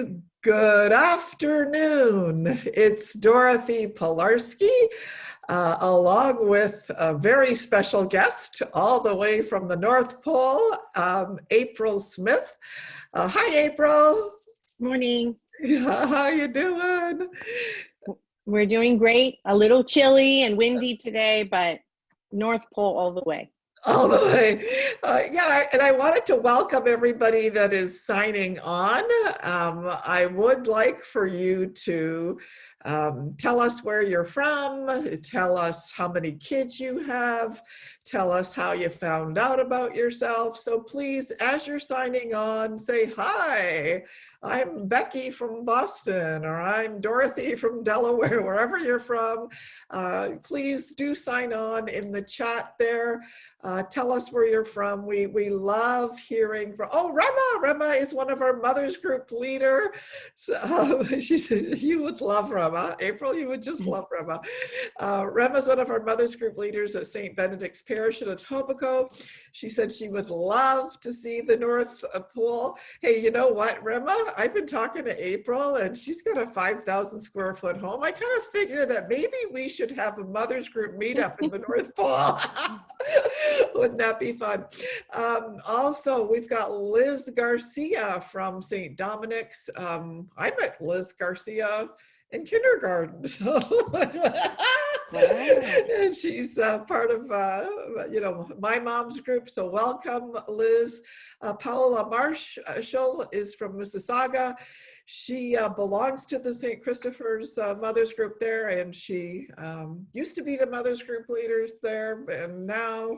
you. Good afternoon. It's Dorothy Pilarski, along with a very special guest all the way from the North Pole, April Smith. Hi, April. Morning. How you doing? We're doing great. A little chilly and windy today, but North Pole all the way. All the way. And I wanted to welcome everybody that is signing on. I would like for you to tell us where you're from, tell us how many kids you have, tell us how you found out about yourself. So please, as you're signing on, say, hi, I'm Becky from Boston, or I'm Dorothy from Delaware, wherever you're from. Please do sign on in the chat there. Tell us where you're from. We love hearing from, Rema is one of our Mothers Group leader. So, she said, you would love Rema. April, you would just love Rema. Rema's one of our Mothers Group leaders at St. Benedict's Parish in Etobicoke. She said she would love to see the North Pole. Hey, you know what, Rema? I've been talking to April and she's got a 5,000 square foot home. I kind of figure that maybe we should have a Mothers Group meetup in the North Pole. Wouldn't that be fun? Also, we've got Liz Garcia from St. Dominic's. I met Liz Garcia in kindergarten. So and she's part of, my mom's group. So welcome, Liz. Paola Marshall is from Mississauga. She belongs to the St. Christopher's Mothers Group there, and she used to be the Mothers Group leaders there, and now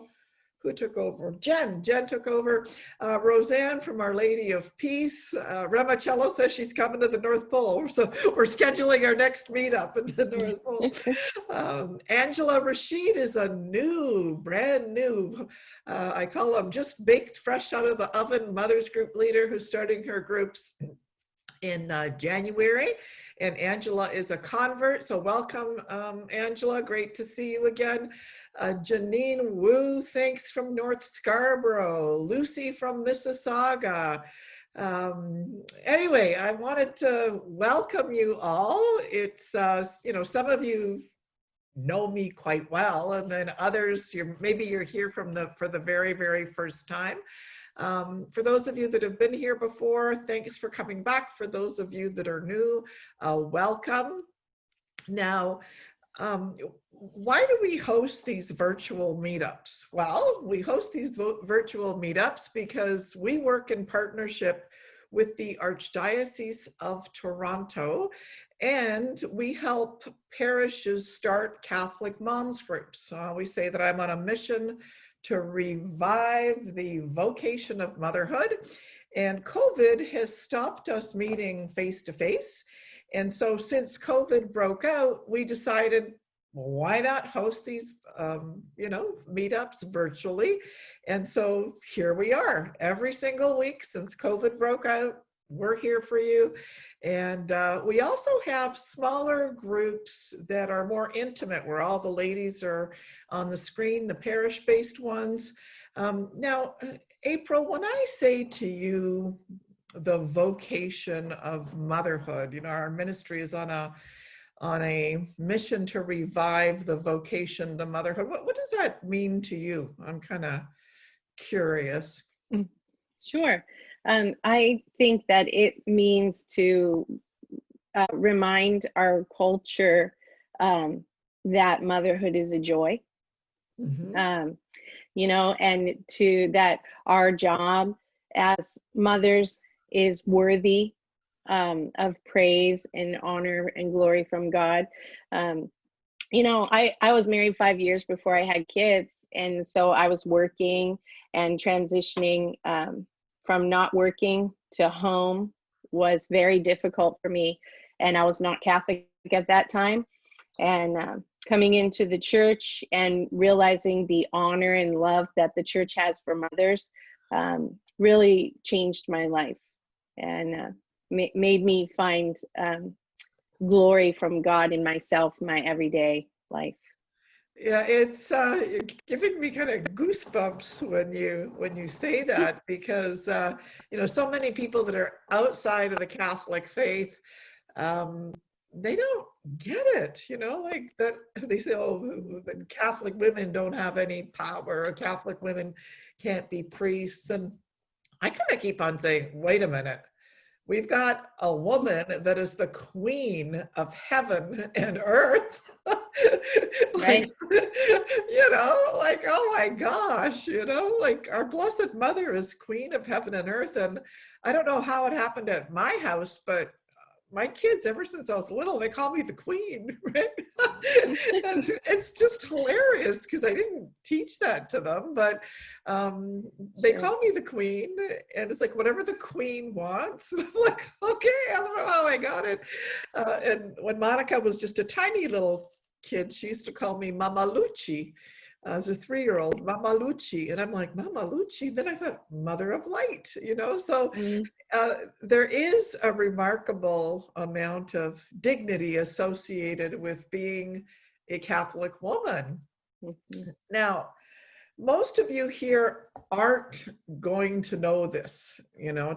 who took over? Jen took over. Roseanne from Our Lady of Peace. Remacello says she's coming to the North Pole. So we're scheduling our next meetup in the North Pole. Angela Rashid is a brand new, I call them just baked fresh out of the oven Mothers Group leader who's starting her groups in January, and Angela is a convert. So welcome, Angela. Great to see you again. Janine Wu, thanks, from North Scarborough. Lucy from Mississauga. Anyway, I wanted to welcome you all. It's some of you know me quite well, and then others, maybe you're here for the very, very first time. For those of you that have been here before, thanks for coming back. For those of you that are new, welcome. Now, why do we host these virtual meetups? Well, we host these virtual meetups because we work in partnership with the Archdiocese of Toronto, and we help parishes start Catholic moms groups. We say that I'm on a mission to revive the vocation of motherhood. And COVID has stopped us meeting face-to-face. And so since COVID broke out, we decided, why not host these, meetups virtually? And so here we are, every single week since COVID broke out. We're here for you. And we also have smaller groups that are more intimate, where all the ladies are on the screen, the parish-based ones. Now, April, when I say to you the vocation of motherhood, our ministry is on a mission to revive the vocation to motherhood. What does that mean to you? I'm kind of curious. Sure. I think that it means to remind our culture that motherhood is a joy, Mm-hmm. And that our job as mothers is worthy of praise and honor and glory from God. I was married 5 years before I had kids, and so I was working and transitioning from not working to home was very difficult for me. And I was not Catholic at that time. And coming into the church and realizing the honor and love that the church has for mothers really changed my life and made me find glory from God in myself, my everyday life. Yeah, it's you're giving me kind of goosebumps when you say that, because so many people that are outside of the Catholic faith, um, they don't get it, like that they say, oh, the Catholic women don't have any power, or Catholic women can't be priests. And I kind of keep on saying, wait a minute. We've got a woman that is the queen of heaven and earth. Like, Right. like, oh my gosh, like our Blessed Mother is queen of heaven and earth. And I don't know how it happened at my house, but my kids, ever since I was little, they call me the queen, right? And it's just hilarious because I didn't teach that to them, but they Sure. call me the queen, and it's like whatever the queen wants. And I'm like, okay, I don't know how I got it. And when Monica was just a tiny little kid, she used to call me Mama Lucci. As a 3-year-old, Mama Lucci, and I'm like, Mama Lucci. Then I thought, Mother of Light, So Mhm. there is a remarkable amount of dignity associated with being a Catholic woman. Mhm. Now, most of you here aren't going to know this.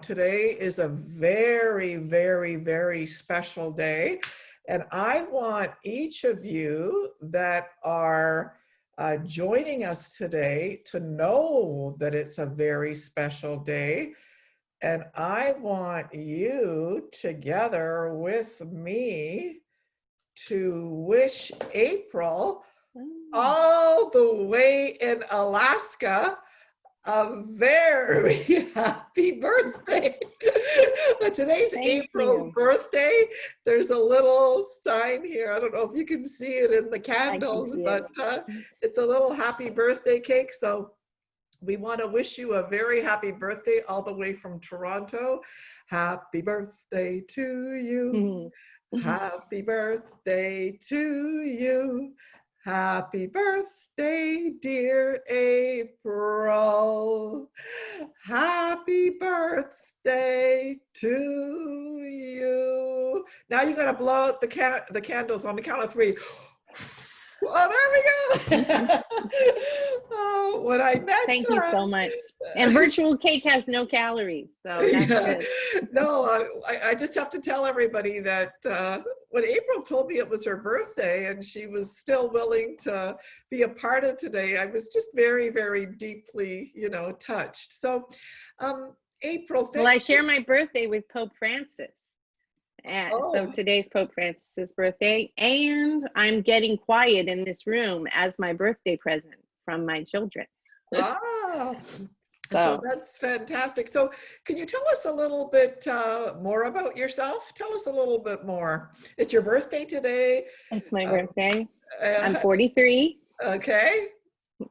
Today is a very, very, very special day. And I want each of you that are joining us today to know that it's a very special day. And I want you together with me to wish April, Oh, all the way in Alaska, a very happy birthday. Today's thank April's you. birthday. There's a little sign here. I don't know if you can see it in the I can candles, see it. but it's a little happy birthday cake. So we want to wish you a very happy birthday all the way from Toronto. Happy birthday to you. Mhm. Happy birthday to you. Happy birthday, dear April. Happy birthday to you. Now you're going to blow out the candles on the count of 3. Oh, there we go. Oh, when I met, Thank you so much. And virtual cake has no calories, so that's yeah, good. no, I just have to tell everybody that when April told me it was her birthday and she was still willing to be a part of today, I was just very, very deeply, touched. So, April, Well, thank I you. share my birthday with Pope Francis. So Oh, today's Pope Francis's birthday, and I'm getting quiet in this room as my birthday present from my children. ah, so So that's fantastic. So, can you tell us a little bit more about yourself? Tell us a little bit more. It's your birthday today. it's my Uh, birthday. I'm uh, 43. okay,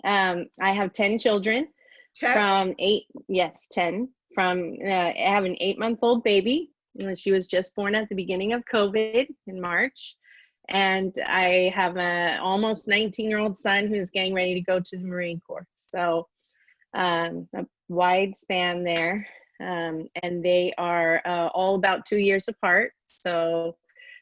I have 10 children 10. from 8, yes, 10. I have an 8-month-old baby. She was just born at the beginning of COVID in March. And I have a almost 19-year-old son who's getting ready to go to the Marine Corps. So a wide span there. And they are all about 2 years apart. So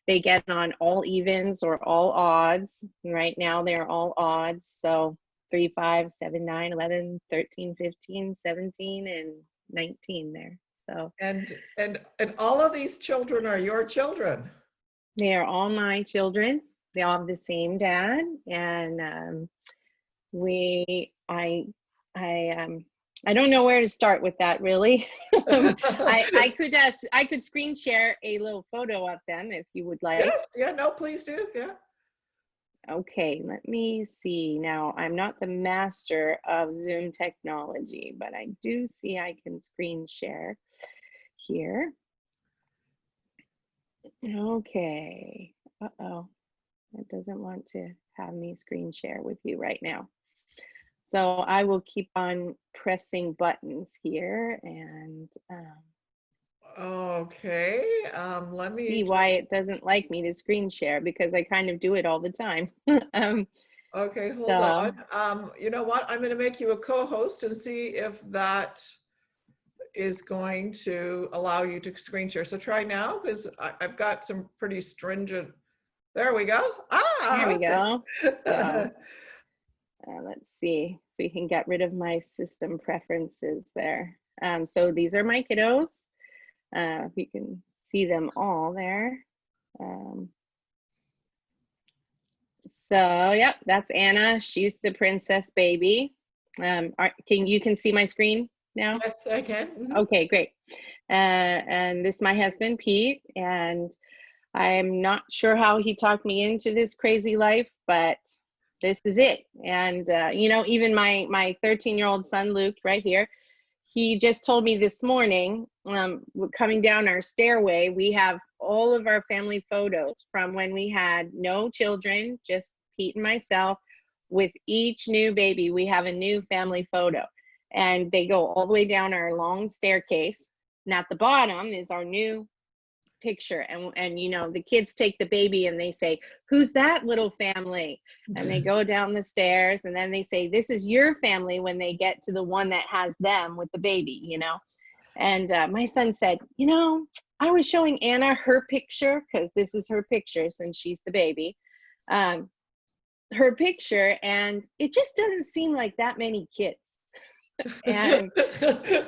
they get on all evens or all odds. Right now they're all odds. So 3, 5, 7, 9, 11, 13, 15, 17, and 19 there. So And all of these children are your children. they are all my children. They all have the same dad. And we, I don't know where to start with that really. I could screen share a little photo of them if you would like. Yes, yeah, no, please do. Yeah. Okay, let me see. Now, I'm not the master of Zoom technology, but I do see I can screen share here. Okay. Uh-oh. It doesn't want to have me screen share with you right now. So I will keep on pressing buttons here and Okay. Let me see just, why it doesn't like me to screen share because I kind of do it all the time. um, okay, hold on. so You know what? I'm going to make you a co-host and see if that is going to allow you to screen share. So try now, because I've got some pretty stringent. There we go. there Ah, we okay. go. So Let's see if we can get rid of my system preferences there. So these are my kiddos. If you can see them all there. So yep, that's Anna. She's the princess baby. You can see my screen now? Yes, I can. Mhm. Okay, great. And this is my husband, Pete, and I'm not sure how he talked me into this crazy life, but this is it. And you know, even my 13-year-old son, Luke, right here, he just told me this morning, coming down our stairway, we have all of our family photos from when we had no children, just Pete and myself. With each new baby, we have a new family photo. And they go all the way down our long staircase. And at the bottom is our new picture. And you know, the kids take the baby and they say, "Who's that little family?" And they go down the stairs, and then they say, "This is your family," when they get to the one that has them with the baby, you know. And my son said, "You know, I was showing Anna her picture," because this is her picture since she's the baby, her picture, and it just doesn't seem like that many kids. And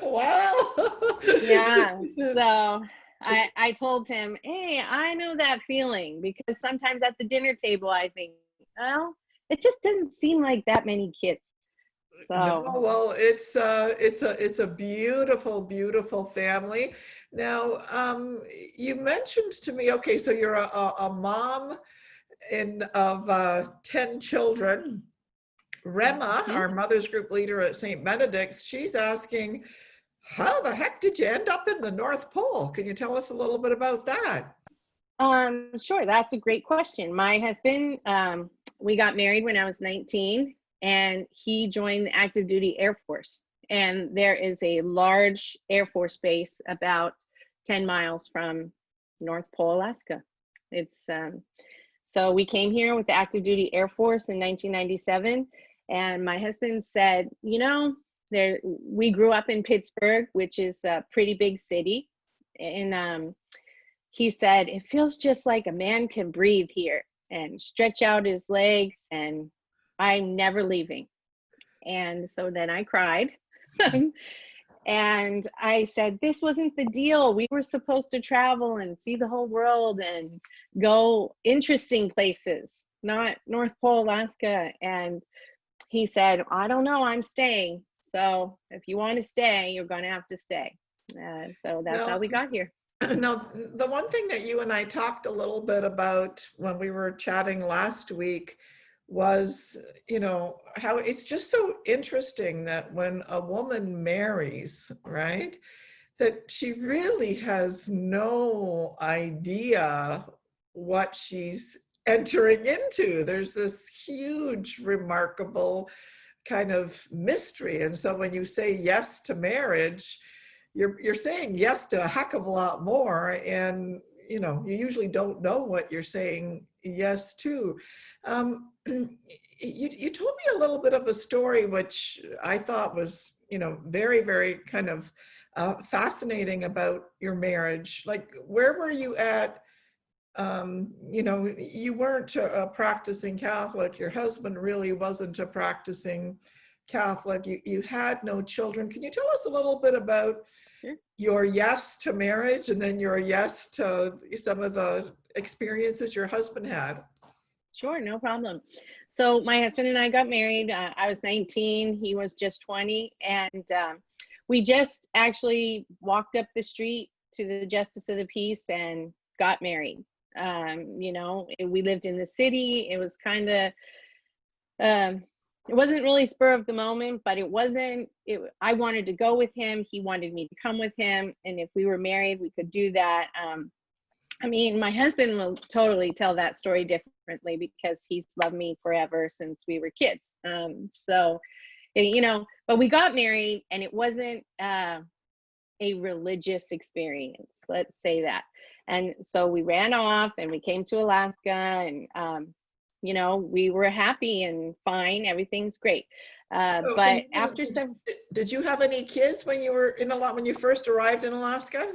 Wow. yeah, so I told him, "Hey, I know that feeling, because sometimes at the dinner table I think, well, it just doesn't seem like that many kids." No, So well, it's a beautiful, beautiful family. Now, you mentioned to me, okay, so you're a mom of 10 children. Rema, mhm. our mother's group leader at St. Benedict's, she's asking, how the heck did you end up in the North Pole? Can you tell us a little bit about that? Sure, that's a great question. My husband, we got married when I was 19, and he joined the active duty Air Force. And there is a large Air Force base about 10 miles from North Pole, Alaska. It's so we came here with the active duty Air Force in 1997, and my husband said, "You know, we grew up in Pittsburgh, which is a pretty big city, and he said, it feels just like a man can breathe here and stretch out his legs, and I'm never leaving." And so then I cried. And I said, this wasn't the deal. We were supposed to travel and see the whole world and go interesting places, not North Pole, Alaska. And he said, I don't know, I'm staying. So if you want to stay, you're going to have to stay. So that's how Now, we got here. now, the one thing that you and I talked a little bit about when we were chatting last week was, you know, how it's just so interesting that when a woman marries, right, that she really has no idea what she's entering into. There's this huge, remarkable kind of mystery. And so when you say yes to marriage, you're saying yes to a heck of a lot more. And you know, you usually don't know what you're saying yes to. You told me a little bit of a story which I thought was, you know, very, very kind of fascinating about your marriage. Like, where were you at? You know, you weren't a practicing Catholic. Your husband really wasn't a practicing Catholic. You had no children. Can you tell us a little bit about Sure. your yes to marriage and then your yes to some of the experiences your husband had? Sure, no problem. So my husband and I got married. I was 19, he was just 20, and we just actually walked up the street to the Justice of the Peace and got married. You know, we lived in the city. It was kind of, it wasn't really spur of the moment, but it wasn't. I wanted to go with him. He wanted me to come with him, and if we were married, we could do that. I mean, my husband will totally tell that story differently because he's loved me forever since we were kids. So, you know, but we got married, and it wasn't a religious experience, let's say that. And so we ran off and we came to Alaska, and, you know, we were happy and fine. Everything's great. So But after some, did you have any kids when you were when you first arrived in Alaska?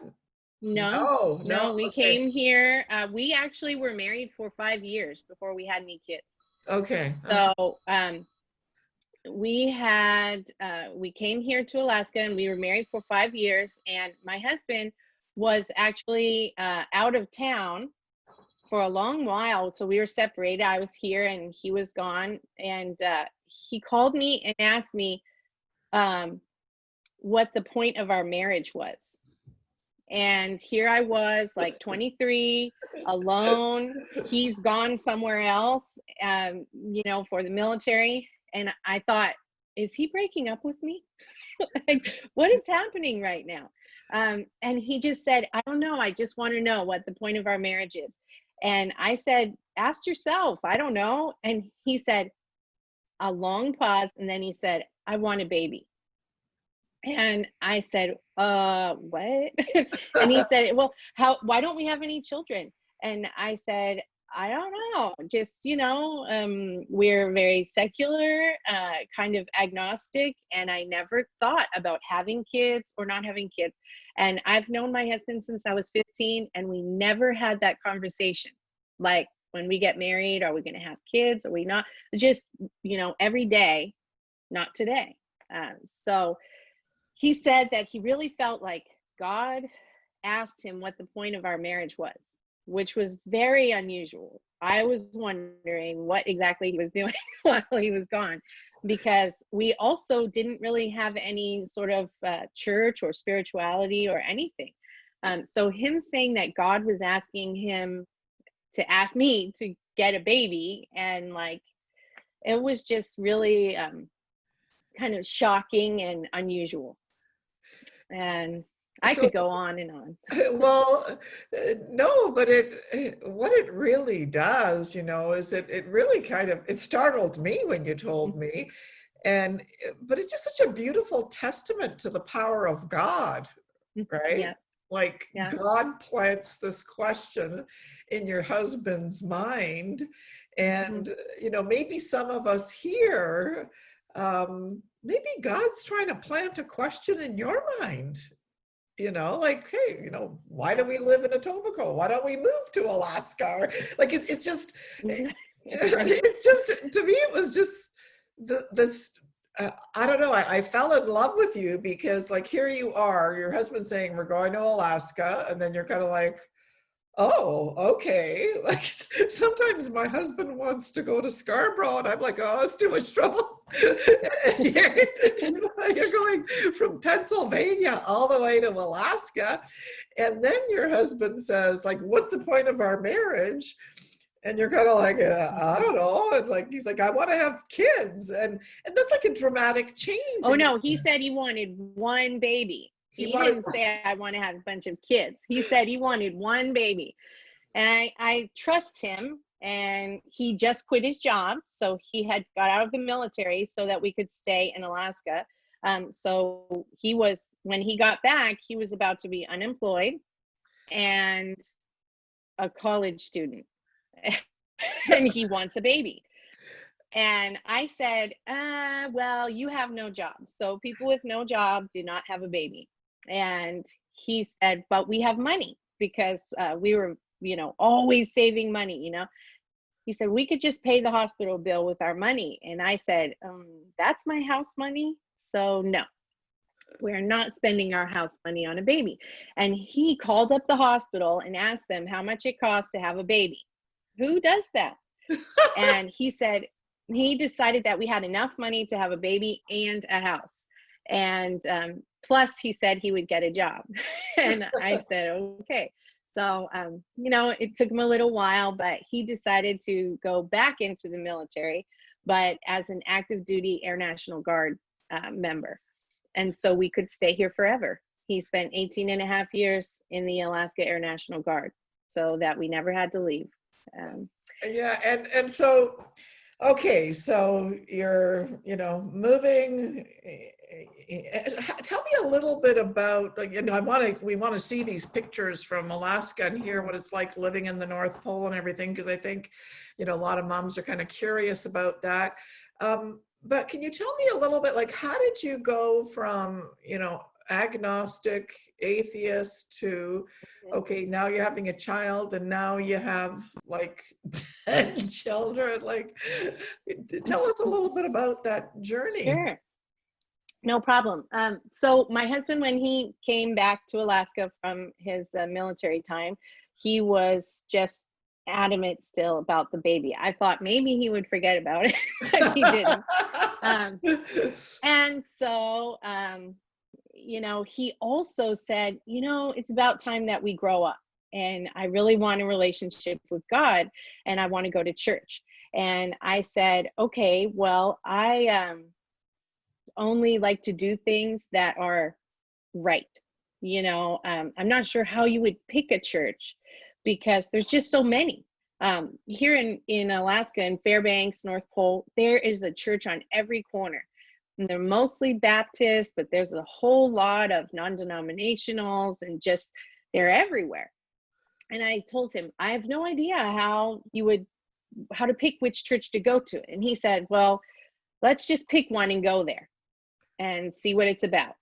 no, No, no, no. we Okay. came here. We actually were married for 5 years before we had any kids. Okay. So, we came here to Alaska, and we were married for 5 years, and my husband was actually out of town for a long while. So we were separated. I was here and he was gone. And he called me and asked me what the point of our marriage was. And here I was, like 23, alone. He's gone somewhere else, for the military. And I thought, is he breaking up with me? Like, what is happening right now? And he just said, I don't know. I just want to know what the point of our marriage is. And I said, ask yourself. I don't know. And he said, a long pause. And then he said, I want a baby. And I said, what? And he said, well, why don't we have any children? And I said, I don't know. Just, we're very secular, kind of agnostic. And I never thought about having kids or not having kids. And I've known my husband since I was 15, and we never had that conversation. Like, when we get married, are we going to have kids? Are we not? Just, every day, not today. So he said that he really felt like God asked him what the point of our marriage was, which was very unusual. I was wondering what exactly he was doing while he was gone, because we also didn't really have any sort of church or spirituality or anything. So him saying that God was asking him to ask me to get a baby, and like, it was just really kind of shocking and unusual. And I could go on and on. Well, no, but what it really does, is it really it startled me when you told me. But it's just such a beautiful testament to the power of God, right? Yeah. Like, Yeah. God plants this question in your husband's mind. And, maybe some of us here, maybe God's trying to plant a question in your mind, like, hey, why do we live in Etobicoke? Why don't we move to Alaska? Or, like, it's just, it's just, to me, it was just this, I don't know. I fell in love with you because, like, here you are, your husband's saying, we're going to Alaska. And then you're kind of like, oh, okay. Like, sometimes my husband wants to go to Scarborough, and I'm like, oh, it's too much trouble. You're going from Pennsylvania all the way to Alaska. And then your husband says, like, what's the point of our marriage? And you're kind of like, I don't know. And like, he's like, I want to have kids. And that's like a dramatic change. Oh, no, he said he wanted one baby. He didn't say, I want to have a bunch of kids. He said he wanted one baby. And I trust him. And he just quit his job. So he had got out of the military so that we could stay in Alaska. So when he got back, he was about to be unemployed and a college student. And he wants a baby. And I said, well, you have no job. So people with no job do not have a baby. And he said, but we have money, because we were, always saving money, He said, we could just pay the hospital bill with our money. And I said, that's my house money. So no, we're not spending our house money on a baby. And he called up the hospital and asked them how much it costs to have a baby. Who does that? And he said, he decided that we had enough money to have a baby and a house. And plus he said he would get a job. And I said, okay. So, it took him a little while, but he decided to go back into the military, but as an active duty Air National Guard member. And so we could stay here forever. He spent 18 and a half years in the Alaska Air National Guard, so that we never had to leave. Yeah. And so, okay, so you're, moving. Tell me a little bit about, we want to see these pictures from Alaska and hear what it's like living in the North Pole and everything, because I think, a lot of moms are kind of curious about that. But can you tell me a little bit, like, how did you go from, agnostic, atheist to, okay, now you're having a child and now you have like 10 children. Like, tell us a little bit about that journey. Sure. No problem. So my husband, when he came back to Alaska from his military time, he was just adamant still about the baby. I thought maybe he would forget about it, but he didn't. And so, he also said, it's about time that we grow up. And I really want a relationship with God, and I want to go to church. And I said, okay, well, I only like to do things that are right. I'm not sure how you would pick a church because there's just so many. Here in Alaska, in Fairbanks, North Pole, there is a church on every corner. And they're mostly Baptist, but there's a whole lot of non-denominationals and just they're everywhere. And I told him, I have no idea how to pick which church to go to. And he said, well, let's just pick one and go there and see what it's about.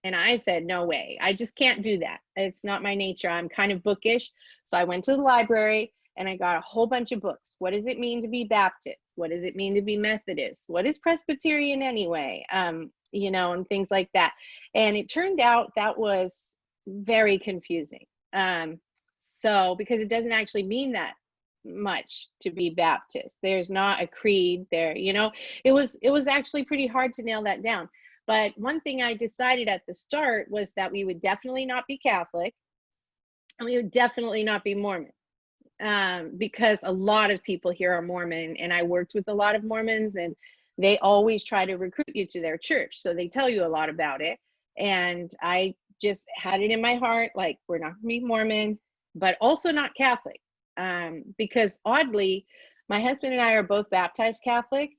And I said, no way, I just can't do that. It's not my nature. I'm kind of bookish. So I went to the library and I got a whole bunch of books. What does it mean to be Baptist? What does it mean to be Methodist? What is Presbyterian anyway? And things like that. And it turned out that was very confusing. So because it doesn't actually mean that much to be Baptist. There's not a creed there, it was actually pretty hard to nail that down. But one thing I decided at the start was that we would definitely not be Catholic and we would definitely not be Mormon. Because a lot of people here are Mormon, and I worked with a lot of Mormons, and they always try to recruit you to their church. So they tell you a lot about it. And I just had it in my heart, like, we're not gonna be Mormon, but also not Catholic. Because oddly, my husband and I are both baptized Catholic.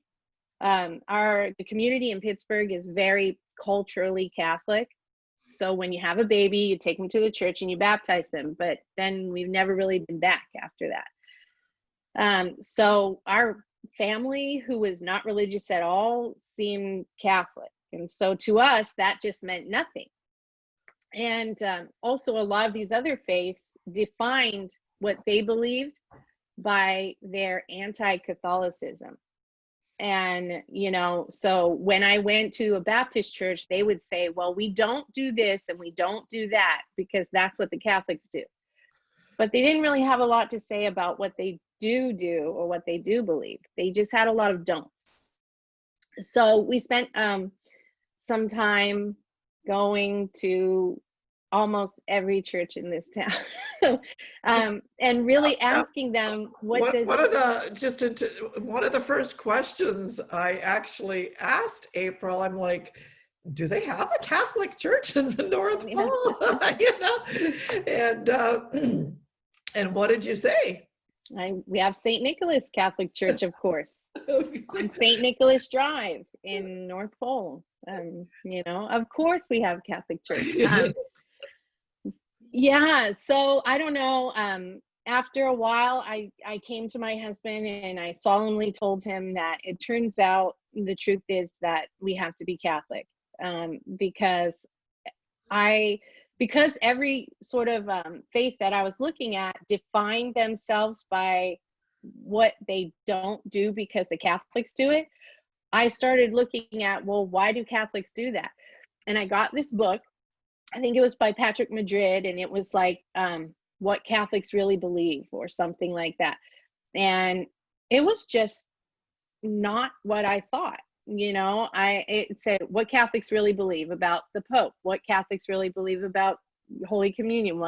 The community in Pittsburgh is very culturally Catholic. So when you have a baby, you take them to the church and you baptize them, but then we've never really been back after that. So our family, who was not religious at all, seemed Catholic. And so to us, that just meant nothing. And also a lot of these other faiths defined what they believed by their anti-Catholicism. And, so when I went to a Baptist church, they would say, well, we don't do this and we don't do that because that's what the Catholics do. But they didn't really have a lot to say about what they do or what they do believe. They just had a lot of don'ts. So we spent some time going to almost every church in this town and really asking them one of the first questions I actually asked April, I'm like, do they have a Catholic church in the North Pole? And what did you say? We have St. Nicholas Catholic Church, of course, on St. Nicholas Drive in North Pole. Of course we have Catholic Church. Yeah, so I don't know. After a while, I came to my husband and I solemnly told him that it turns out the truth is that we have to be Catholic, because every sort of faith that I was looking at defined themselves by what they don't do because the Catholics do it. I started looking at, well, why do Catholics do that? And I got this book. I think it was by Patrick Madrid, and it was like what Catholics really believe or something like that. And it was just not what I thought. It said what Catholics really believe about the Pope, what Catholics really believe about Holy Communion,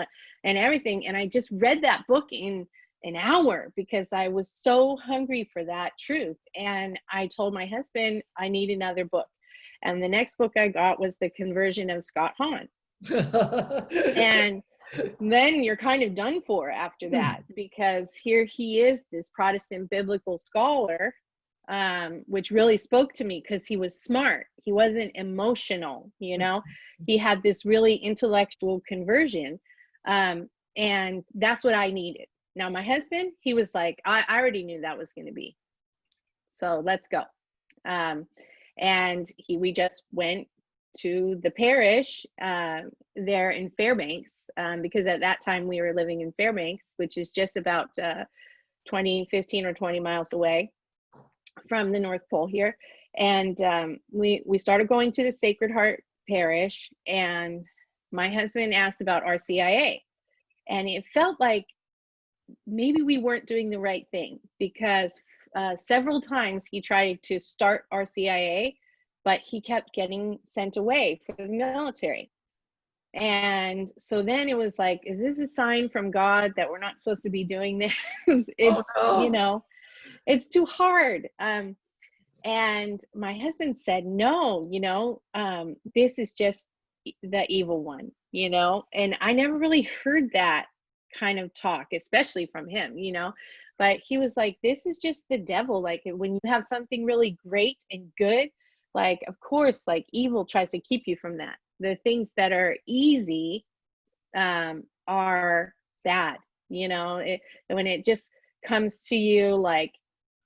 and everything. And I just read that book in an hour because I was so hungry for that truth. And I told my husband, I need another book. And the next book I got was The Conversion of Scott Hahn. And then you're kind of done for after that, because here he is, this Protestant biblical scholar, which really spoke to me because he was smart. He wasn't emotional, he had this really intellectual conversion. And that's what I needed. Now, my husband, he was like, I already knew that was going to be. So let's go. And we just went to the parish there in Fairbanks, because at that time we were living in Fairbanks, which is just about 15 or 20 miles away from the North Pole here. And we started going to the Sacred Heart Parish, and my husband asked about RCIA, and it felt like maybe we weren't doing the right thing, because several times he tried to start RCIA, but he kept getting sent away for the military. And so then it was like, is this a sign from God that we're not supposed to be doing this? It's, Oh, no. It's too hard. And my husband said, no, this is just the evil one, and I never really heard that kind of talk, especially from him, but he was like, this is just the devil. Like, when you have something really great and good, like, of course, like, evil tries to keep you from that. The things that are easy are bad, when it just comes to you like,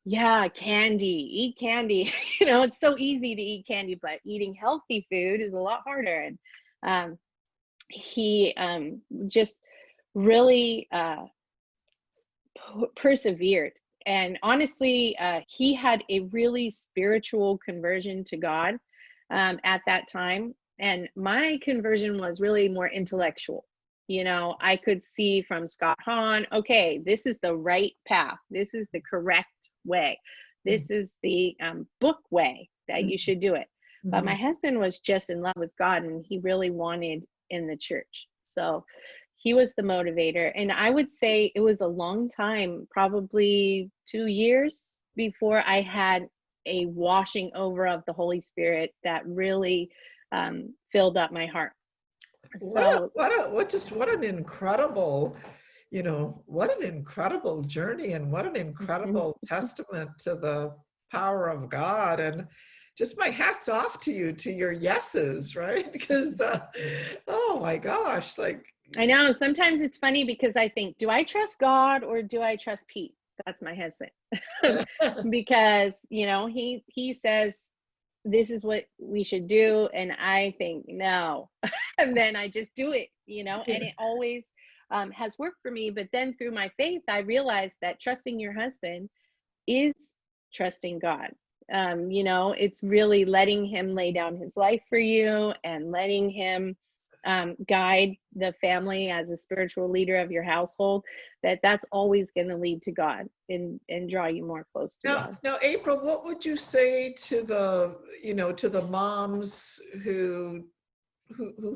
yeah, eat candy. It's so easy to eat candy, but eating healthy food is a lot harder. And he just really persevered. And honestly, he had a really spiritual conversion to God at that time. And my conversion was really more intellectual. I could see from Scott Hahn, okay, this is the right path. This is the correct way. This is the book way that you should do it. But my husband was just in love with God, and he really wanted in the church. So he was the motivator. And I would say it was a long time, probably 2 years, before I had a washing over of the Holy Spirit that really filled up my heart. So what an incredible, what an incredible journey, and what an incredible testament to the power of God. And just my hat's off to you, to your yeses, right? Because oh my gosh, like, I know sometimes it's funny, because I think, do I trust God or do I trust Pete? That's my husband. Because he says this is what we should do, and I think no. And then I just do it, and it always has worked for me. But then through my faith, I realized that trusting your husband is trusting God. It's really letting him lay down his life for you, and letting him guide the family as a spiritual leader of your household. That's always going to lead to God and draw you more close to God. Now, April, what would you say to the moms who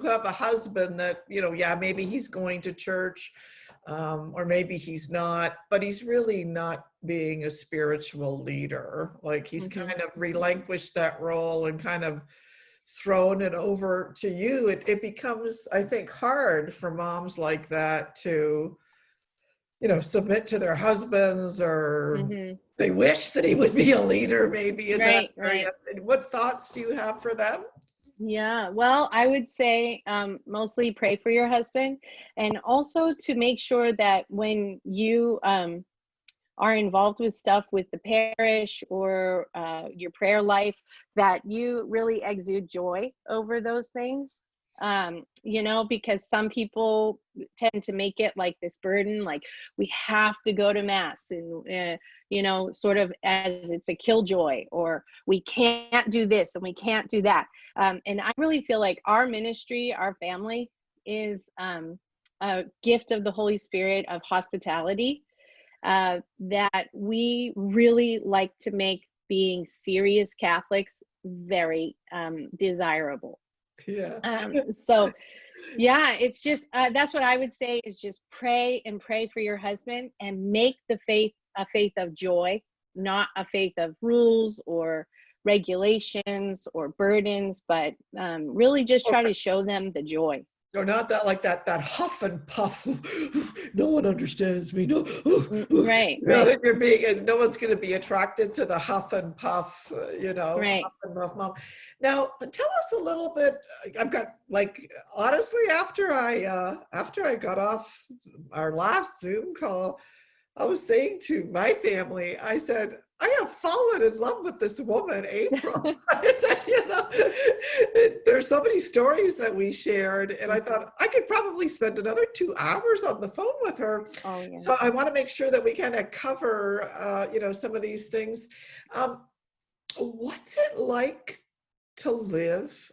have a husband that, yeah, maybe he's going to church, or maybe he's not, but he's really not being a spiritual leader. Like, he's kind of relinquished that role and kind of thrown it over to you. It becomes, I think, hard for moms like that to, submit to their husbands, or they wish that he would be a leader maybe in that area. Right. What thoughts do you have for them? Yeah, well, I would say mostly pray for your husband, and also to make sure that when you are involved with stuff with the parish or your prayer life, that you really exude joy over those things. Because some people tend to make it like this burden, like we have to go to mass, and sort of as it's a killjoy, or we can't do this and we can't do that. And I really feel like our ministry, our family, is a gift of the Holy Spirit of hospitality, that we really like to make being serious Catholics very desirable. Yeah. So yeah, it's just that's what I would say, is just pray for your husband, and make the faith a faith of joy, not a faith of rules or regulations or burdens, but really just try to show them the joy. Or not that, like that huff and puff. No one understands me. No, right. You're being. No one's going to be attracted to the huff and puff. Right. Huff and puff mom. Now, tell us a little bit. I've got, like, honestly, after I got off our last Zoom call, I was saying to my family, I said, I have fallen in love with this woman, April. I said, there's so many stories that we shared, and I thought I could probably spend another 2 hours on the phone with her. Oh yeah. So I want to make sure that we kind of cover, some of these things. What's it like to live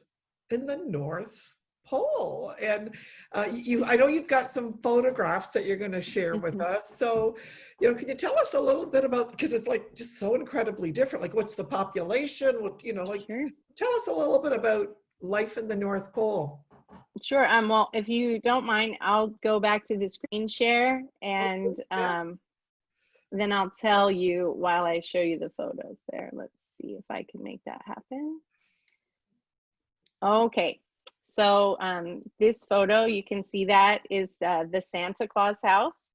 in the North Pole? And I know you've got some photographs that you're going to share with us. So, can you tell us a little bit about, because it's like just so incredibly different. Like, what's the population? Sure. Tell us a little bit about life in the North Pole. Sure. Well, if you don't mind, I'll go back to the screen share, and then I'll tell you while I show you the photos there. Let's see if I can make that happen. Okay. So this photo, you can see that is the Santa Claus house.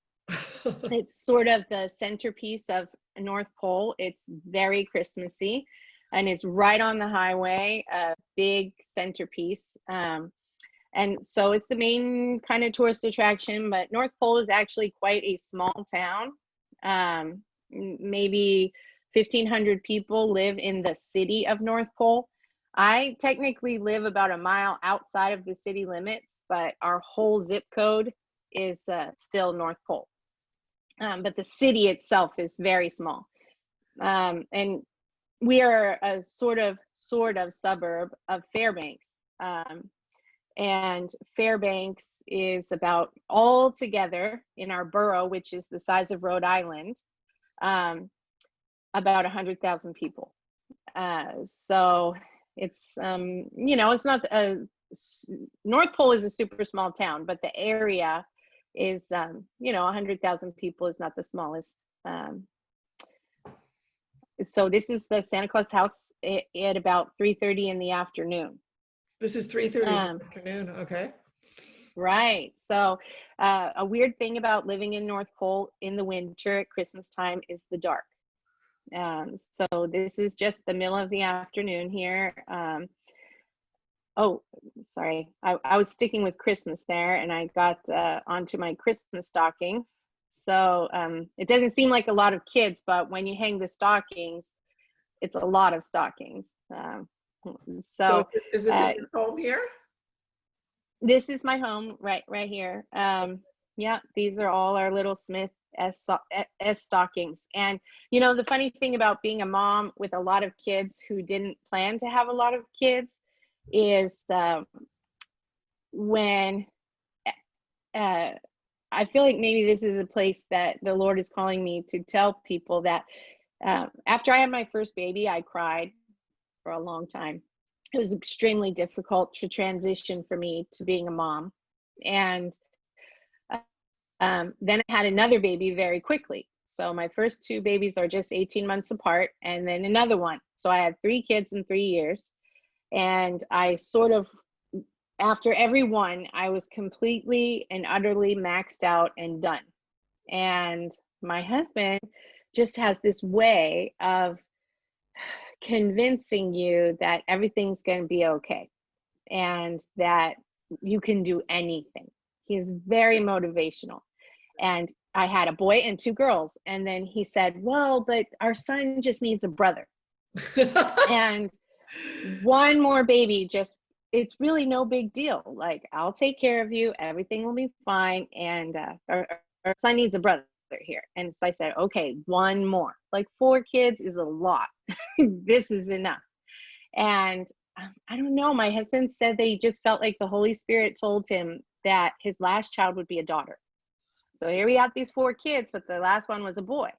It's sort of the centerpiece of North Pole. It's very Christmassy, and it's right on the highway, a big centerpiece. And so it's the main kind of tourist attraction, but North Pole is actually quite a small town. Maybe 1,500 people live in the city of North Pole. I technically live about a mile outside of the city limits, but our whole zip code is still North Pole. But the city itself is very small. And we are a sort of suburb of Fairbanks. And Fairbanks is about, all together in our borough, which is the size of Rhode Island, about 100,000 people. So it's, it's not, North Pole is a super small town, but the area is, 100,000 people is not the smallest. So this is the Santa Claus house at about 3:30 in the afternoon. This is 3:30 in the afternoon. Okay. Right. So a weird thing about living in North Pole in the winter at Christmas time is the dark. So this is just the middle of the afternoon here. Oh, sorry. I was sticking with Christmas there, and I got onto my Christmas stockings. So it doesn't seem like a lot of kids, but when you hang the stockings, it's a lot of stockings. So is this in your home here? This is my home right here. Yeah, these are all our little Smith S stockings. And the funny thing about being a mom with a lot of kids who didn't plan to have a lot of kids is when I feel like maybe this is a place that the Lord is calling me to tell people that after I had my first baby, I cried for a long time. It was extremely difficult to transition for me to being a mom. And then I had another baby very quickly. So my first two babies are just 18 months apart, and then another one. So I had 3 kids in 3 years. And I sort of, after every one, I was completely and utterly maxed out and done. And my husband just has this way of convincing you that everything's going to be okay and that you can do anything. He's very motivational. And I had a boy and 2 girls. And then he said, well, but our son just needs a brother. And one more baby, it's really no big deal. Like, I'll take care of you. Everything will be fine. And our son needs a brother here. And so I said, okay, one more. Like, 4 kids is a lot. This is enough. And I don't know. My husband said that he just felt like the Holy Spirit told him that his last child would be a daughter. So here we have these 4 kids, but the last one was a boy.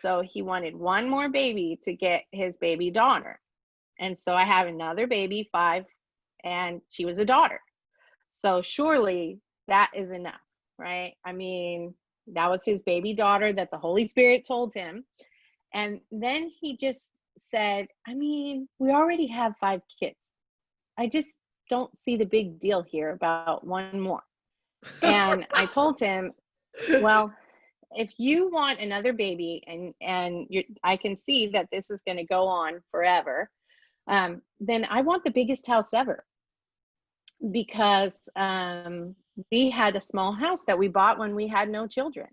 So he wanted one more baby to get his baby daughter. And so I have another baby, 5, and she was a daughter. So surely that is enough, right? I mean, that was his baby daughter that the Holy Spirit told him. And then he just said, I mean, we already have 5 kids. I just don't see the big deal here about one more. And I told him, well, if you want another baby and I can see that this is going to go on forever, then I want the biggest house ever. Because we had a small house that we bought when we had no children.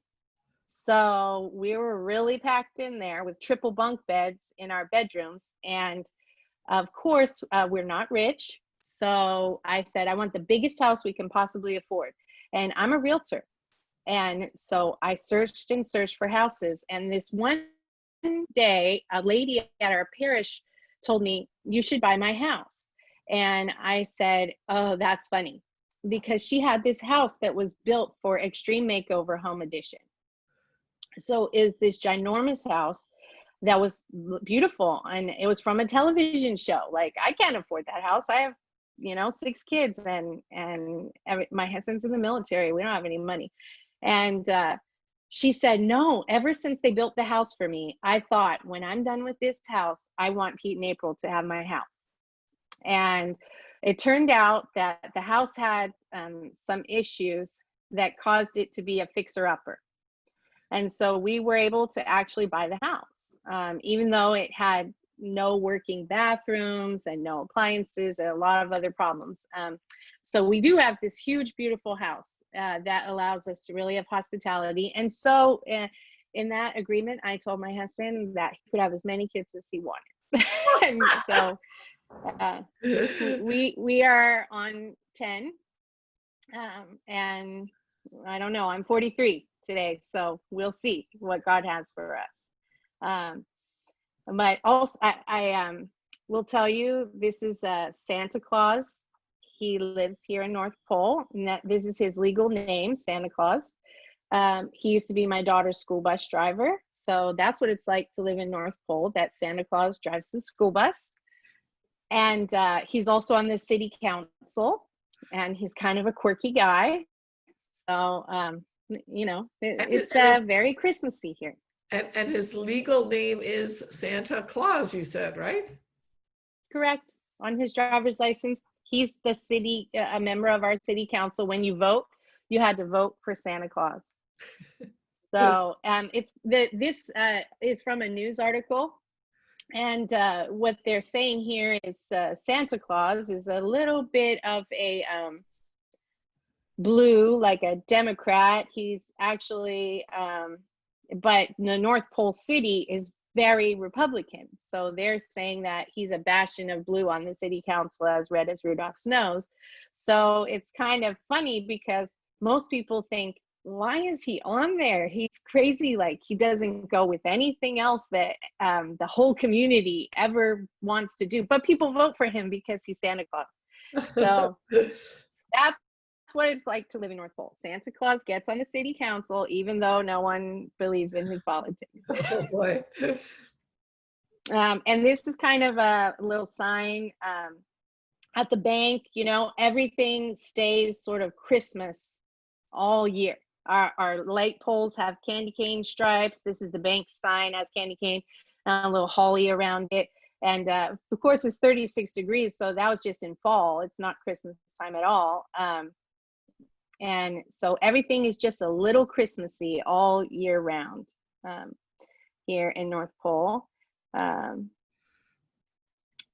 So we were really packed in there with triple bunk beds in our bedrooms. And of course, we're not rich. So I said, I want the biggest house we can possibly afford. And I'm a realtor. And so I searched and searched for houses. And this one day, a lady at our parish told me, you should buy my house. And I said, oh, that's funny. Because she had this house that was built for Extreme Makeover Home Edition. So is this ginormous house that was beautiful, and it was from a television show. Like, I can't afford that house. I have, 6 kids, and my husband's in the military. We don't have any money. And she said, no, ever since they built the house for me, I thought, when I'm done with this house, I want Pete and April to have my house. And it turned out that the house had some issues that caused it to be a fixer-upper. And so we were able to actually buy the house, even though it had no working bathrooms and no appliances and a lot of other problems. So we do have this huge, beautiful house that allows us to really have hospitality. And so in that agreement, I told my husband that he could have as many kids as he wanted. And so we are on 10, and I don't know, I'm 43 today, so we'll see what God has for us. But also, I will tell you, this is Santa Claus. He lives here in North Pole, and this is his legal name, Santa Claus. He used to be my daughter's school bus driver, so that's what it's like to live in North Pole, that Santa Claus drives the school bus. And he's also on the city council, and he's kind of a quirky guy. So, it's very Christmassy here. And his legal name is Santa Claus, you said, right? Correct. On his driver's license, he's a member of our city council. When you vote, you had to vote for Santa Claus. So this is from a news article. And what they're saying here is Santa Claus is a little bit of a blue, like a Democrat. He's actually, but the North Pole City is very Republican. So they're saying that he's a bastion of blue on the city council, as red as Rudolph's nose. So it's kind of funny because most people think, why is he on there? He's crazy. Like, he doesn't go with anything else that the whole community ever wants to do. But people vote for him because he's Santa Claus. So that's what it's like to live in North Pole. Santa Claus gets on the city council, even though no one believes in his politics. Oh boy. And this is kind of a little sign at the bank. Everything stays sort of Christmas all year. Our light poles have candy cane stripes. This is the bank sign, has candy cane, a little holly around it. And of course, it's 36 degrees, so that was just in fall. It's not Christmas time at all. And so everything is just a little Christmassy all year round here in North Pole. And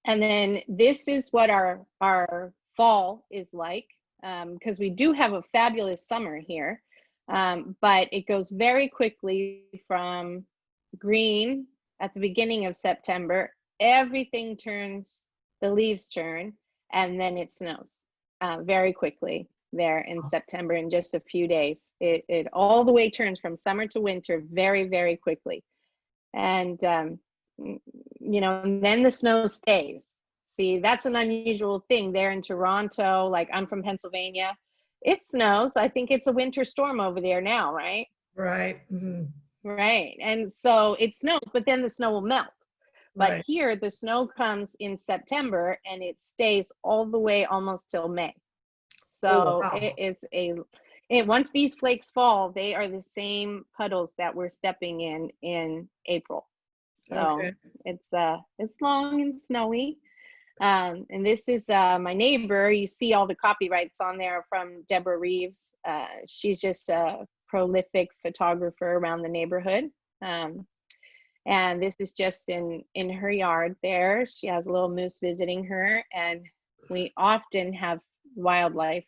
then this is what our fall is like, because we do have a fabulous summer here. But it goes very quickly from green at the beginning of September. Everything turns, the leaves turn, and then it snows very quickly there in September. In just a few days, it all the way turns from summer to winter very, very quickly. And and then the snow stays. See, that's an unusual thing there in Toronto. Like, I'm from Pennsylvania. It snows. I think it's a winter storm over there now, right? Right. Mm-hmm. Right. And so it snows, but then the snow will melt. But Right. here, the snow comes in September and it stays all the way almost till May. So wow. it is once these flakes fall, they are the same puddles that we're stepping in April. So Okay. it's long and snowy. And this is my neighbor. You see all the copyrights on there from Deborah Reeves. She's just a prolific photographer around the neighborhood. And this is just in her yard there. She has a little moose visiting her, and we often have wildlife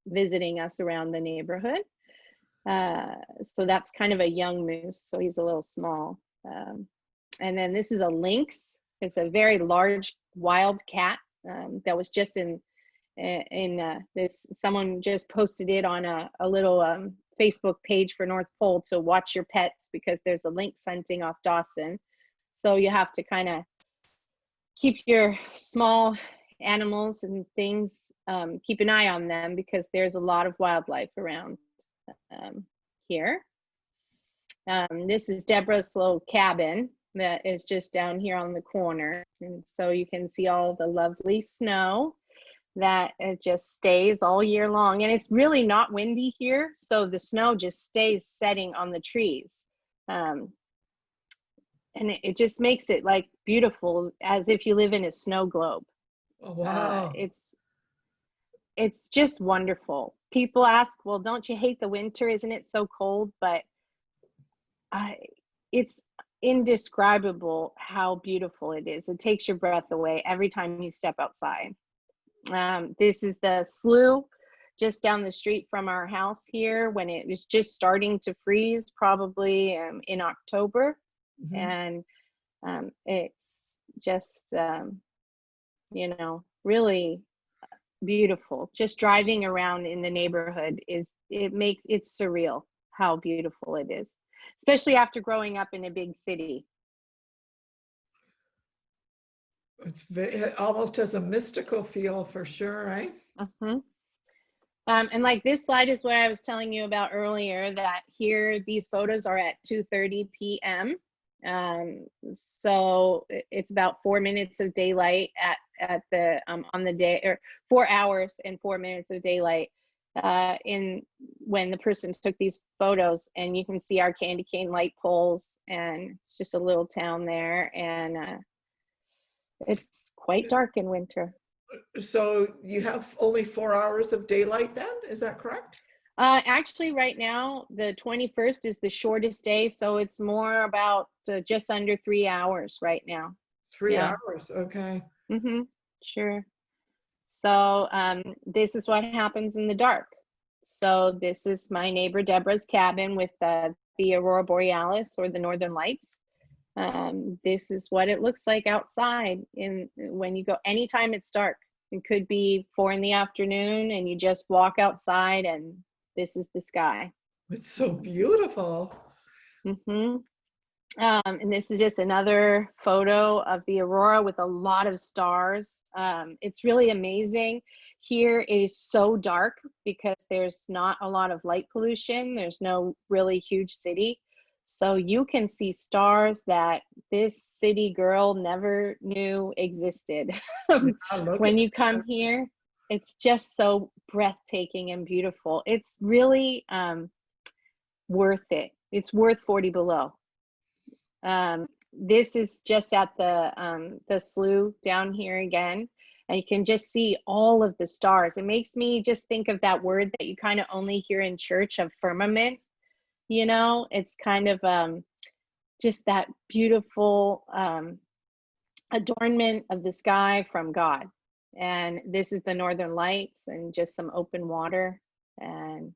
visiting us around the neighborhood. So that's kind of a young moose, so he's a little small. And then this is a lynx. It's a very large wild cat that was just in this. Someone just posted it on a little Facebook page for North Pole to watch your pets, because there's a lynx hunting off Dawson. So you have to kind of keep your small animals and things, keep an eye on them, because there's a lot of wildlife around here. This is Deborah's little cabin that is just down here on the corner. And so you can see all the lovely snow that it just stays all year long. And it's really not windy here, so the snow just stays setting on the trees. And it just makes it like beautiful, as if you live in a snow globe. Oh, wow. It's just wonderful. People ask, well, don't you hate the winter? Isn't it so cold? But it's indescribable how beautiful it is. It takes your breath away every time you step outside. This is the slough just down the street from our house here, when it was just starting to freeze, probably in October. Mm-hmm. And it's just, you know, really beautiful. Just driving around in the neighborhood it's surreal how beautiful it is, especially after growing up in a big city. It almost has a mystical feel for sure, right? And like this slide is what I was telling you about earlier, that here these photos are at 2:30 p.m. So it's about 4 minutes of daylight at the on the day, or 4 hours and 4 minutes of daylight in when the person took these photos. And you can see our candy cane light poles, and it's just a little town there, and it's quite dark in winter. So you have only 4 hours of daylight then, is that correct? Actually, right now, the 21st is the shortest day, so it's more about just under 3 hours right now. 3 Yeah. hours, okay. Sure. So this is what happens in the dark. So this is my neighbor Deborah's cabin with the Aurora Borealis, or the Northern Lights. This is what it looks like outside when you go, anytime it's dark. It could be 4 in the afternoon and you just walk outside and this is the sky. It's so beautiful. And this is just another photo of the aurora with a lot of stars. It's really amazing. Here it is so dark because there's not a lot of light pollution. There's no really huge city. So you can see stars that this city girl never knew existed. When you come here, it's just so breathtaking and beautiful. It's really worth it. It's worth 40 below. This is just at the slough down here again, and you can just see all of the stars. It makes me just think of that word that you kind of only hear in church, of firmament. You know, it's kind of just that beautiful adornment of the sky from God. And this is the Northern Lights and just some open water. And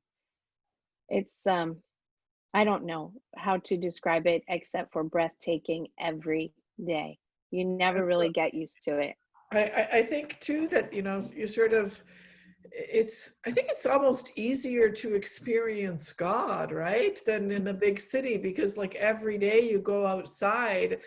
it's I don't know how to describe it except for breathtaking every day. You never really get used to it. I think too that, you know, you sort of, I think it's almost easier to experience God, right, than in a big city, because like every day you go outside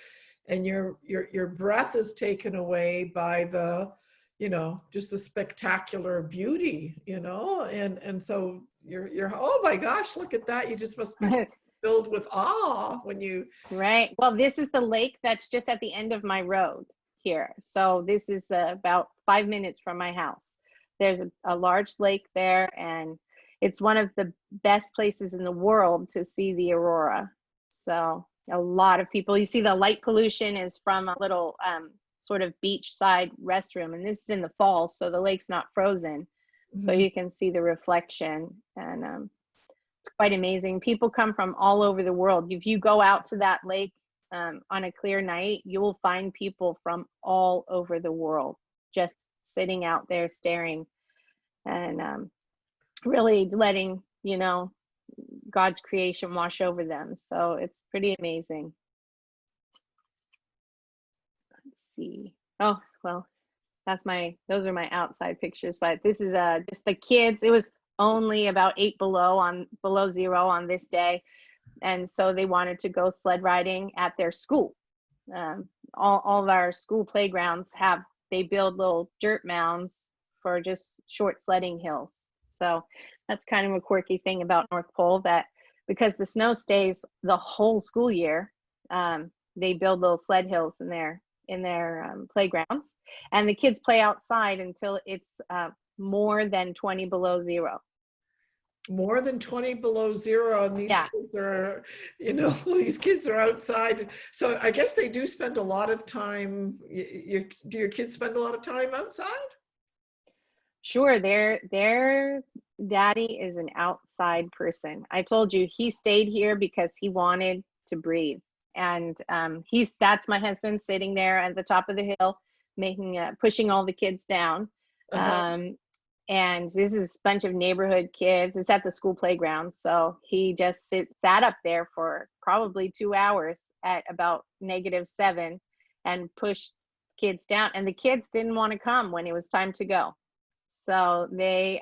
and your breath is taken away by the, you know, just the spectacular beauty, you know, and so you're oh my gosh, look at that. You just must be filled with awe when you. Right. Well, this is the lake that's just at the end of my road here. So this is about 5 minutes from my house. There's a large lake there, and it's one of the best places in the world to see the aurora. So a lot of people, you see the light pollution is from a little sort of beachside restroom, and this is in the fall, so the lake's not frozen. So you can see the reflection, and it's quite amazing. People come from all over the world. If you go out to that lake on a clear night, you will find people from all over the world just sitting out there staring and really letting, you know, God's creation wash over them. So it's pretty amazing. Let's see. Oh, well, those are my outside pictures, but this is just the kids. It was only about 8 below zero on this day. And so they wanted to go sled riding at their school. All of our school playgrounds they build little dirt mounds for just short sledding hills. So that's kind of a quirky thing about North Pole, that because the snow stays the whole school year, they build little sled hills in their playgrounds, and the kids play outside until it's more than 20 below zero. More than 20 below zero, and these kids are, these kids are outside. So I guess they do spend a lot of time. Do your kids spend a lot of time outside? Sure, their daddy is an outside person. I told you he stayed here because he wanted to breathe. And that's my husband sitting there at the top of the hill, pushing all the kids down. And this is a bunch of neighborhood kids. It's at the school playground. So he just sat up there for probably 2 hours at about -7 and pushed kids down. And the kids didn't want to come when it was time to go. So they,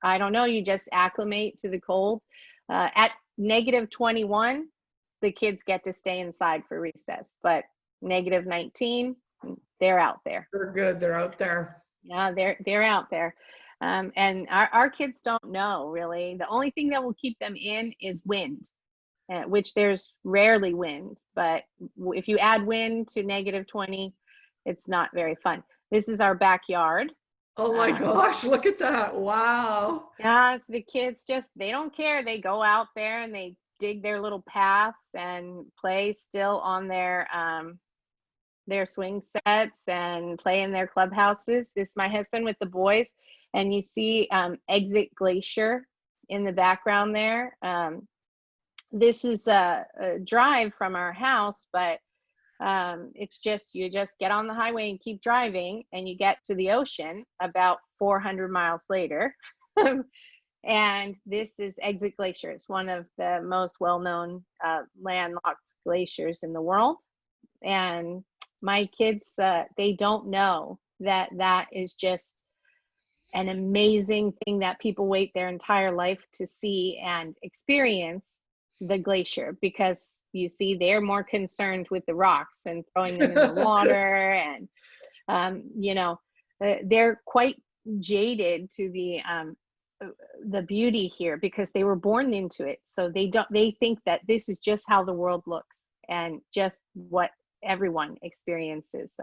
I don't know, you just acclimate to the cold. At -21, the kids get to stay inside for recess, but -19, they're out there. They're good. They're out there. Yeah, they're out there. And our kids don't know, really. The only thing that will keep them in is wind, which there's rarely wind. But if you add wind to -20, it's not very fun. This is our backyard. Oh my gosh, look at that. Wow. Yeah, it's the kids they don't care. They go out there and they dig their little paths and play still on their swing sets and play in their clubhouses. This is my husband with the boys, and you see Exit Glacier in the background there. This is a drive from our house, but it's you just get on the highway and keep driving, and you get to the ocean about 400 miles later. And this is Exit Glacier. It's one of the most well-known landlocked glaciers in the world. And my kids, they don't know that is just an amazing thing that people wait their entire life to see and experience the glacier, because you see they're more concerned with the rocks and throwing them in the water. And they're quite jaded to the beauty here because they were born into it. So they think that this is just how the world looks and just what everyone experiences.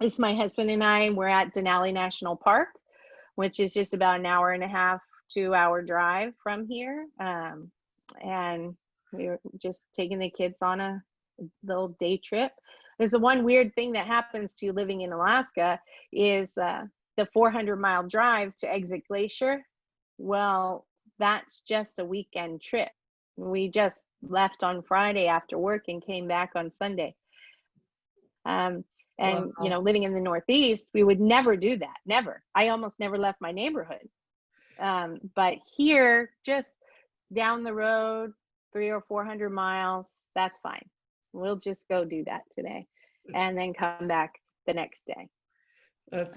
This is my husband and I. We're at Denali National Park, which is just about an hour and a half, 2-hour drive from here. And we're just taking the kids on a little day trip. There's the one weird thing that happens to you living in Alaska is the 400-mile drive to Exit Glacier. Well, that's just a weekend trip. We just left on Friday after work and came back on Sunday. And Wow. living in the Northeast, we would never do that. Never. I almost never left my neighborhood. But here, just down the road, 300 or 400 miles, that's fine. We'll just go do that today and then come back the next day. That's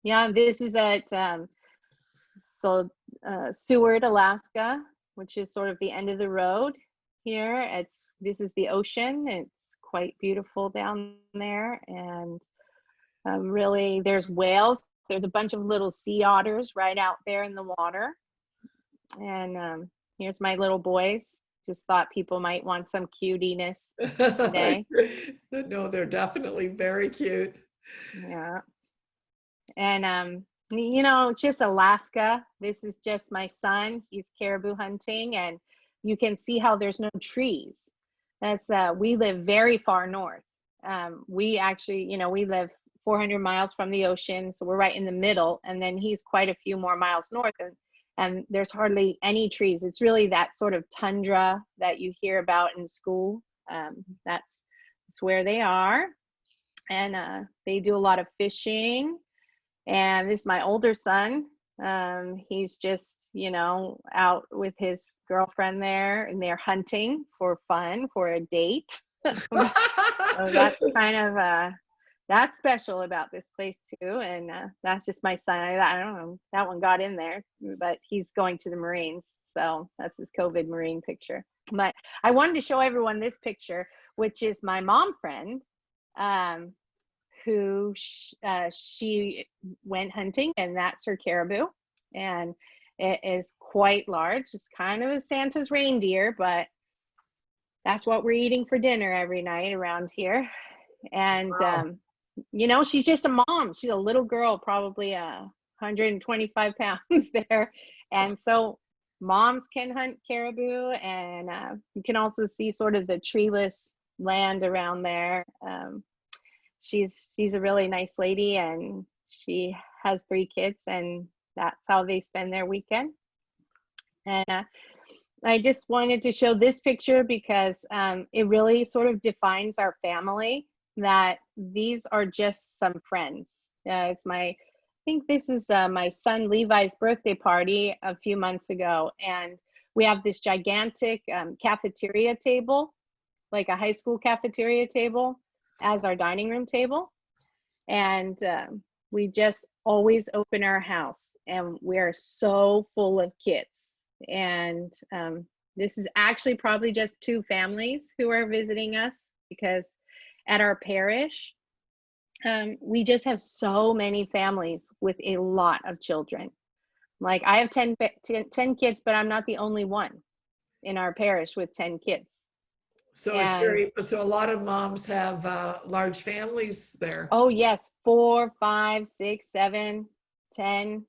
yeah, this is at Seward, Alaska, which is sort of the end of the road here. This is the ocean. It's quite beautiful down there, and really there's whales. There's a bunch of little sea otters right out there in the water. And here's my little boys. Just thought people might want some cutiness today. No, they're definitely very cute. Yeah. And it's just Alaska. This is just my son. He's caribou hunting, and you can see how there's no trees. We live very far north. We actually, we live 400 miles from the ocean, so we're right in the middle, and then he's quite a few more miles north, and there's hardly any trees. It's really that sort of tundra that you hear about in school. That's where they are. And they do a lot of fishing. And this is my older son. He's just, out with his girlfriend there, and they're hunting for fun for a date. So that's kind of that's special about this place too. And that's just my son. I don't know, that one got in there, but he's going to the Marines. So that's his COVID Marine picture. But I wanted to show everyone this picture, which is my mom friend, who she went hunting, and that's her caribou. And it is quite large. It's kind of a Santa's reindeer, but that's what we're eating for dinner every night around here. And, Wow. you know, she's just a mom. She's a little girl, probably 125 pounds there. And so moms can hunt caribou, and you can also see sort of the treeless land around there. She's a really nice lady, and she has 3 kids, and that's how they spend their weekend. And I just wanted to show this picture because it really sort of defines our family, that these are just some friends. It's I think this is my son Levi's birthday party a few months ago, and we have this gigantic cafeteria table, like a high school cafeteria table, as our dining room table. And we just always open our house, and we're so full of kids. And this is actually probably just 2 families who are visiting us, because at our parish, we just have so many families with a lot of children. Like I have 10 kids, but I'm not the only one in our parish with 10 kids. So so a lot of moms have large families there. Oh yes, 4, 5, 6, 7, 10.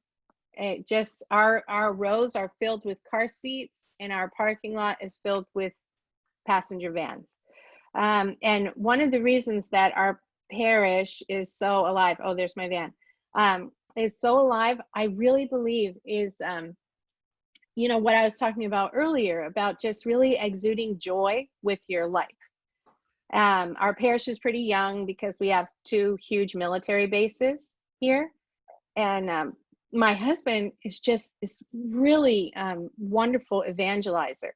Just our rows are filled with car seats, and our parking lot is filled with passenger vans. And one of the reasons that our parish is so alive, oh, there's my van, is so alive, I really believe is, you know, what I was talking about earlier, about just really exuding joy with your life. Our parish is pretty young because we have 2 huge military bases here. And my husband is just this really wonderful evangelizer,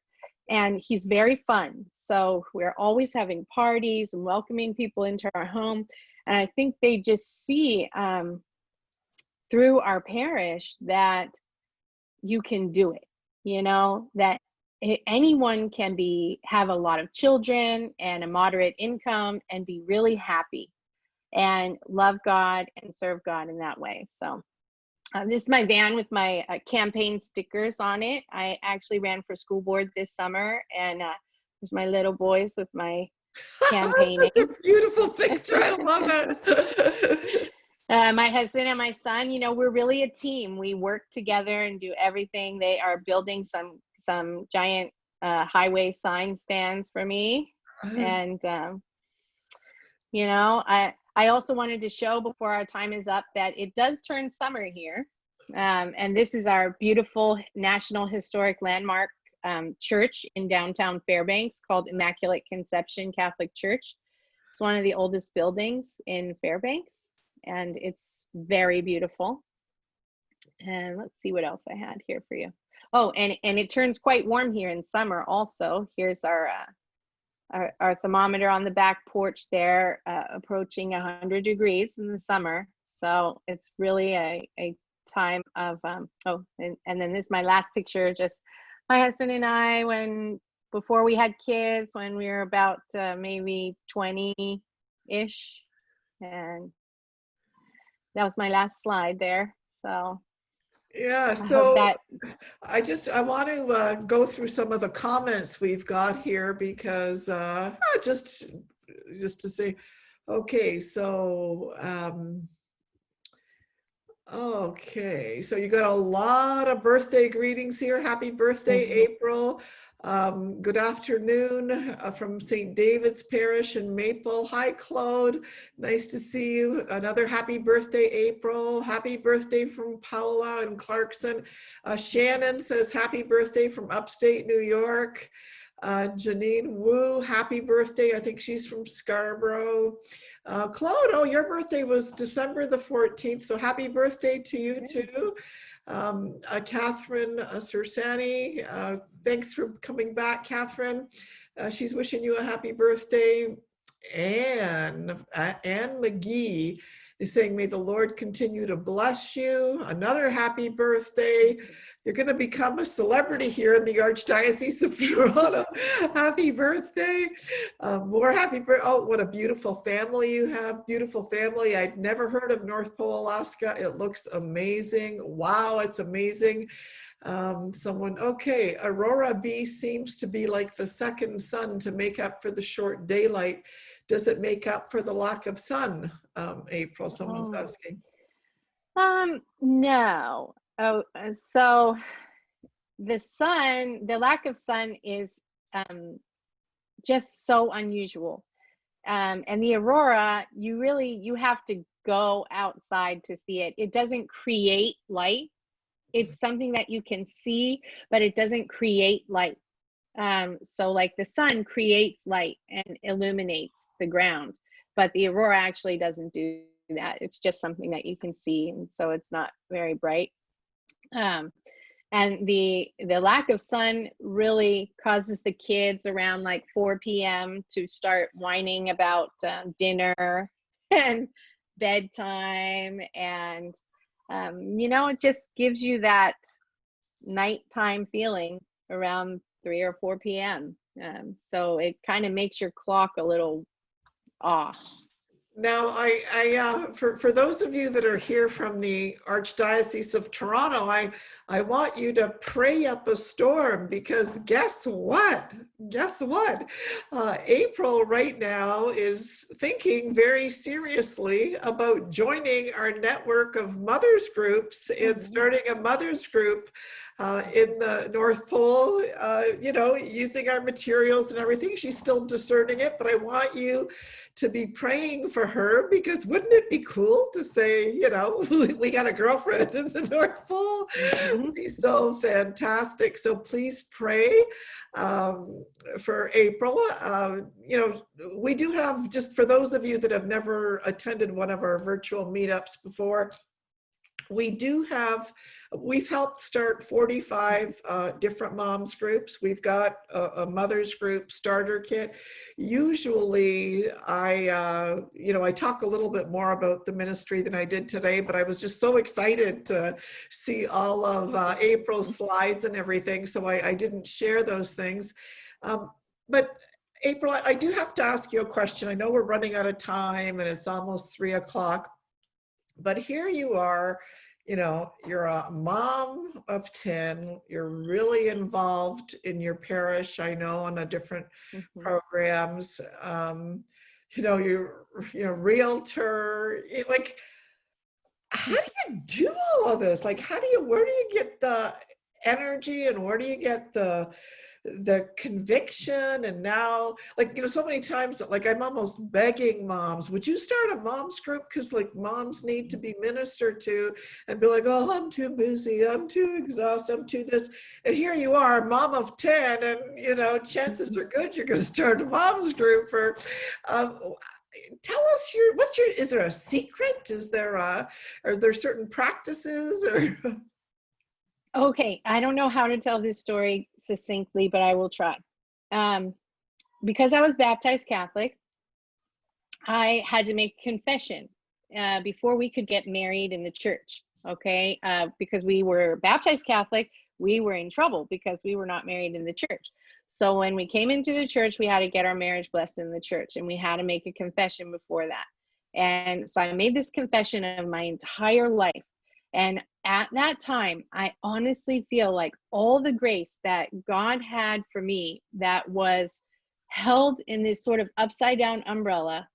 and he's very fun. So we're always having parties and welcoming people into our home. And I think they just see through our parish that you can do it, you know, that anyone can have a lot of children and a moderate income and be really happy and love God and serve God in that way. So this is my van with my campaign stickers on it. I actually ran for school board this summer, and there's my little boys with my campaigning. That's a beautiful picture. I love it. My husband and my son, you know, we're really a team. We work together and do everything. They are building some giant highway sign stands for me. And, you know, I also wanted to show before our time is up that it does turn summer here. And this is our beautiful National Historic Landmark church in downtown Fairbanks called Immaculate Conception Catholic Church. It's one of the oldest buildings in Fairbanks, and it's very beautiful. And let's see what else I had here for you. Oh, and it turns quite warm here in summer also. Here's our thermometer on the back porch there, approaching 100 degrees in the summer. So it's really a time of, and then this is my last picture, just my husband and I before we had kids, when we were about maybe 20-ish. And that was my last slide there. So Yeah, I hope that. I want to go through some of the comments we've got here, because just to say, okay, so okay, so you got a lot of birthday greetings here. Happy birthday, April. Good afternoon from St. David's Parish in Maple. Hi, Claude. Nice to see you. Another happy birthday, April. Happy birthday from Paula and Clarkson. Shannon says happy birthday from upstate New York. Janine Wu, happy birthday. I think she's from Scarborough. Claude, oh, your birthday was December the 14th, so happy birthday to you too. Catherine Sersani, thanks for coming back, Catherine. She's wishing you a happy birthday. Anne McGee is saying, may the Lord continue to bless you. Another happy birthday. You're going to become a celebrity here in the Archdiocese of Toronto. Happy birthday. More happy birthday. Oh, what a beautiful family you have. Beautiful family. I'd never heard of North Pole, Alaska. It looks amazing. Wow, it's amazing. Okay, Aurora B seems to be like the second sun to make up for the short daylight. Does it make up for the lack of sun? April, someone's asking. No. So the lack of sun is just so unusual. And the aurora, you have to go outside to see it. It doesn't create light. It's something that you can see, but it doesn't create light. So like the sun creates light and illuminates the ground, but the aurora actually doesn't do that. It's just something that you can see, and so it's not very bright. And the lack of sun really causes the kids around like 4 p.m. to start whining about dinner and bedtime, and it just gives you that nighttime feeling around 3 or 4 p.m. So it kind of makes your clock a little off. Now, for those of you that are here from the Archdiocese of Toronto, I want you to pray up a storm, because guess what? April right now is thinking very seriously about joining our network of mothers groups and starting a mothers group in the North Pole, using our materials and everything. She's still discerning it, but I want you to be praying for her, because wouldn't it be cool to say, we got a girlfriend in the North Pole? It'd be so fantastic. So please pray for April. We do have, just for those of you that have never attended one of our virtual meetups before, we've helped start 45 different moms groups. We've got a mothers group starter kit. Usually I talk a little bit more about the ministry than I did today, but I was just so excited to see all of April's slides and everything, so I didn't share those things. But April, I do have to ask you a question. I know we're running out of time and it's almost 3 o'clock. But here you are, you're a mom of 10, you're really involved in your parish, I know, on a different programs, you're realtor, like, how do you do all of this? Like, where do you get the energy, and where do you get the conviction? And now, so many times that I'm almost begging moms, would you start a moms group? Because moms need to be ministered to, and be like, oh, I'm too busy, I'm too exhausted, I'm too this. And here you are, mom of 10, and chances are good you're going to start a moms group for tell us is there a secret? Are there certain practices or? Okay, I don't know how to tell this story succinctly, but I will try. Because I was baptized Catholic, I had to make confession before we could get married in the church, okay? Because we were baptized Catholic, we were in trouble because we were not married in the church. So when we came into the church, we had to get our marriage blessed in the church, and we had to make a confession before that. And so I made this confession of my entire life. And at that time, I honestly feel like all the grace that God had for me that was held in this sort of upside down umbrella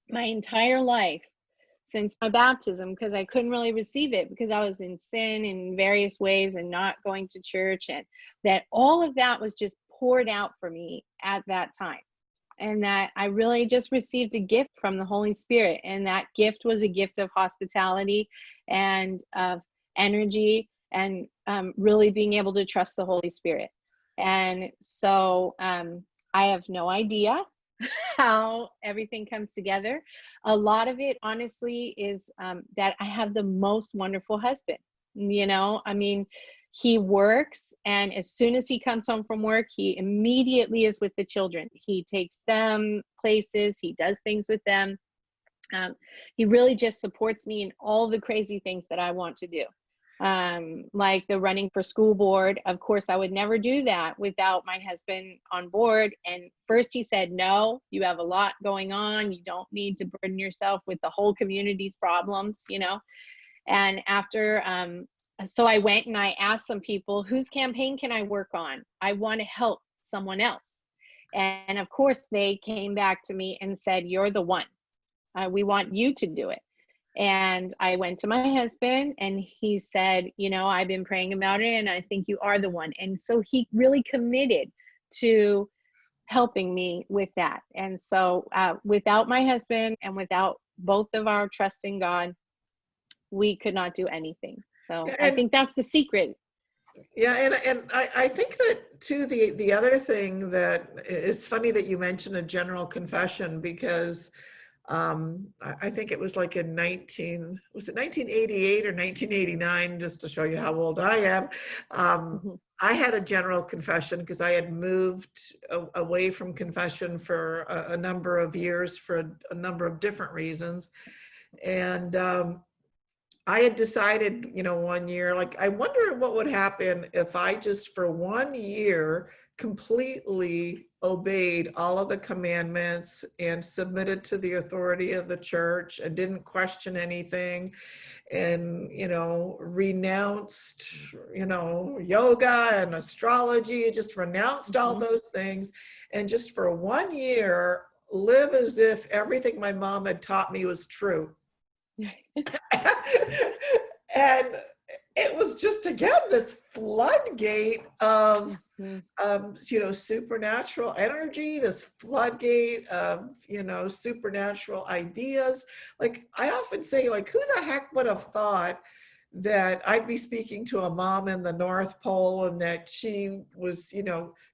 my entire life since my baptism, because I couldn't really receive it because I was in sin in various ways and not going to church, and that all of that was just poured out for me at that time. And that I really just received a gift from the Holy Spirit. And that gift was a gift of hospitality and of energy, and really being able to trust the Holy Spirit. And so I have no idea how everything comes together. A lot of it, honestly, is that I have the most wonderful husband. I mean, he works, and as soon as he comes home from work, he immediately is with the children. He takes them places, he does things with them. He really just supports me in all the crazy things that I want to do. Like the running for school board. Of course, I would never do that without my husband on board. And first he said, no, you have a lot going on. You don't need to burden yourself with the whole community's problems, And after, so I went and I asked some people, whose campaign can I work on? I want to help someone else. And of course, they came back to me and said, you're the one. We want you to do it. And I went to my husband and he said, I've been praying about it and I think you are the one. And so he really committed to helping me with that. And so without my husband and without both of our trust in God, we could not do anything. So I think that's the secret. Yeah, and I think that too, the other thing that it's funny that you mentioned a general confession, because I think it was like in 1988 or 1989, just to show you how old I am. I had a general confession because I had moved away from confession for a number of years for a number of different reasons. And I had decided, one year, like, I wonder what would happen if I just for 1 year completely obeyed all of the commandments and submitted to the authority of the church and didn't question anything and, renounced, yoga and astrology, just renounced all those things. And just for 1 year, live as if everything my mom had taught me was true. And it was just, again, this floodgate of supernatural energy, this floodgate of supernatural ideas. Like, I often say, like, who the heck would have thought that I'd be speaking to a mom in the North Pole and that she was,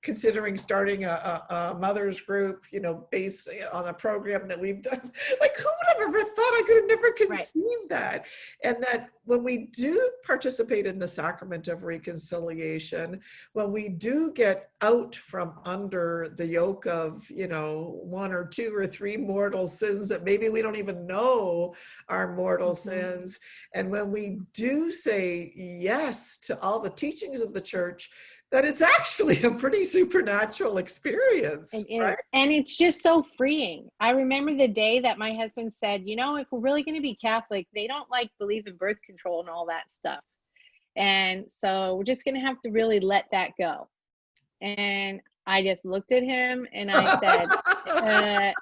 considering starting a mother's group, based on a program that we've done. Like, who would have ever thought? I could have never conceived that. And that when we do participate in the sacrament of reconciliation, when we do get out from under the yoke of, 1 or 2 or 3 mortal sins that maybe we don't even know are mortal sins, and when we do say yes to all the teachings of the church, that it's actually a pretty supernatural experience. It is. Right? And it's just so freeing. I remember the day that my husband said, if we're really going to be Catholic, they don't believe in birth control and all that stuff. And so we're just going to have to really let that go. And I just looked at him and I said,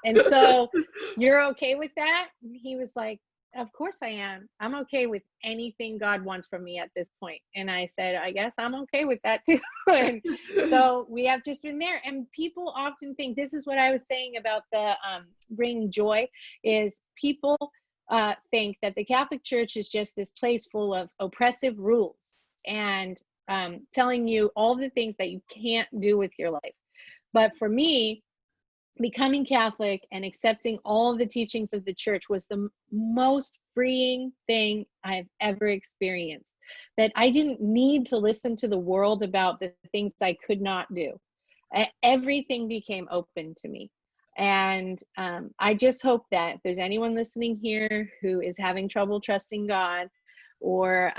and so you're okay with that? And he was like, of course I am. I'm okay with anything God wants from me at this point. And I said, I guess I'm okay with that too. And so we have just been there. And people often think, this is what I was saying about the bring joy, is people think that the Catholic Church is just this place full of oppressive rules and telling you all the things that you can't do with your life. But for me, becoming Catholic and accepting all the teachings of the church was the most freeing thing I've ever experienced. That I didn't need to listen to the world about the things I could not do. Everything became open to me. And I just hope that if there's anyone listening here who is having trouble trusting God, or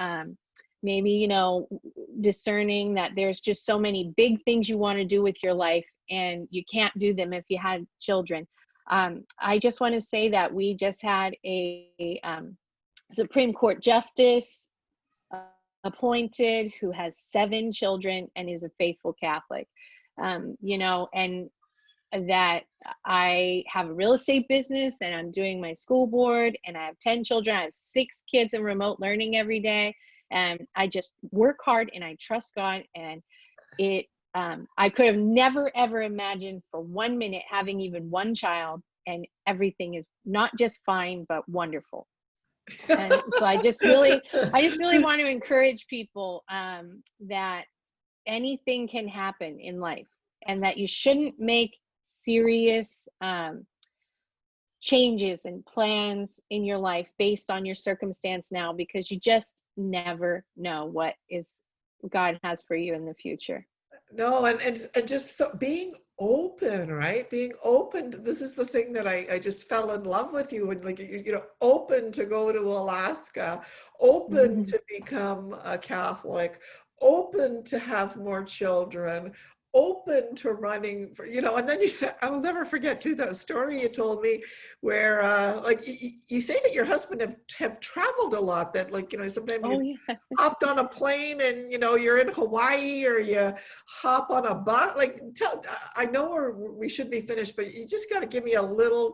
maybe, discerning that there's just so many big things you want to do with your life and you can't do them if you had children. I just want to say that we just had a Supreme Court justice appointed who has 7 children and is a faithful Catholic, and that I have a real estate business and I'm doing my school board and I have 10 children. I have 6 kids in remote learning every day. And I just work hard and I trust God, and I could have never, ever imagined for 1 minute having even 1 child, and everything is not just fine, but wonderful. And so I just really want to encourage people that anything can happen in life, and that you shouldn't make serious changes and plans in your life based on your circumstance now, because you just never know what God has for you in the future. No, and just so being open, right? Being open. This is the thing that I just fell in love with you, and like open to go to Alaska, open to become a Catholic, open to have more children, open to running for, and then I will never forget too that story you told me where like you say that your husband have traveled a lot, that like sometimes Oh you yeah. hopped on a plane and you're in Hawaii, or you hop on a bus. Like, I know we should be finished, but you just got to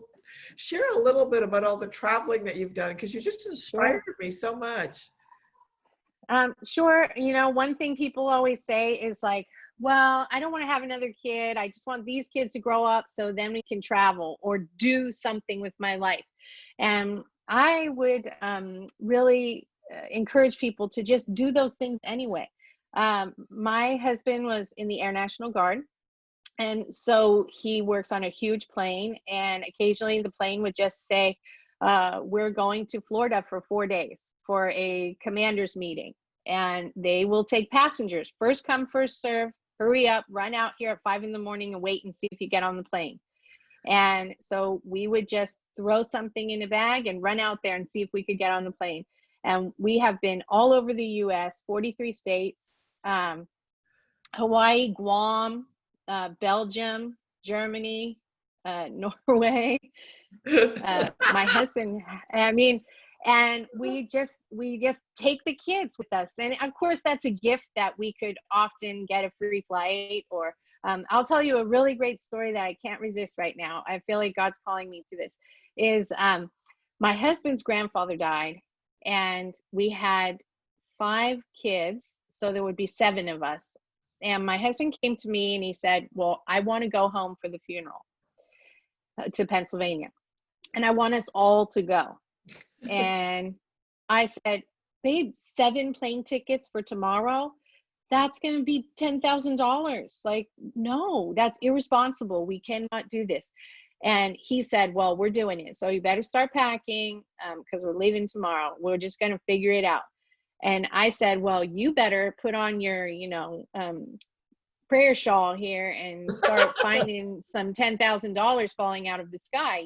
share a little bit about all the traveling that you've done, because you just inspired Sure. me so much. Sure. One thing people always say is like, well, I don't want to have another kid. I just want these kids to grow up so then we can travel or do something with my life. And I would really encourage people to just do those things anyway. My husband was in the Air National Guard. And so he works on a huge plane, and occasionally the plane would just say, we're going to Florida for 4 days for a commander's meeting. And they will take passengers. First come, first serve. Hurry up, run out here at 5 a.m. and wait and see if you get on the plane. And so we would just throw something in a bag and run out there and see if we could get on the plane. And we have been all over the US, 43 states, Hawaii, Guam, Belgium, Germany, Norway. My husband, I mean, and we just take the kids with us. And of course, that's a gift that we could often get a free flight. Or I'll tell you a really great story that I can't resist right now. I feel like God's calling me to this. Is my husband's grandfather died, and we had 5 kids, so there would be 7 of us. And my husband came to me and he said, well, I want to go home for the funeral to Pennsylvania, and I want us all to go. And I said, babe, 7 plane tickets for tomorrow, that's going to be $10,000. Like, no, that's irresponsible. We cannot do this. And he said, well, we're doing it, so you better start packing, because we're leaving tomorrow. We're just going to figure it out. And I said, well, you better put on your, prayer shawl here and start finding some $10,000 falling out of the sky,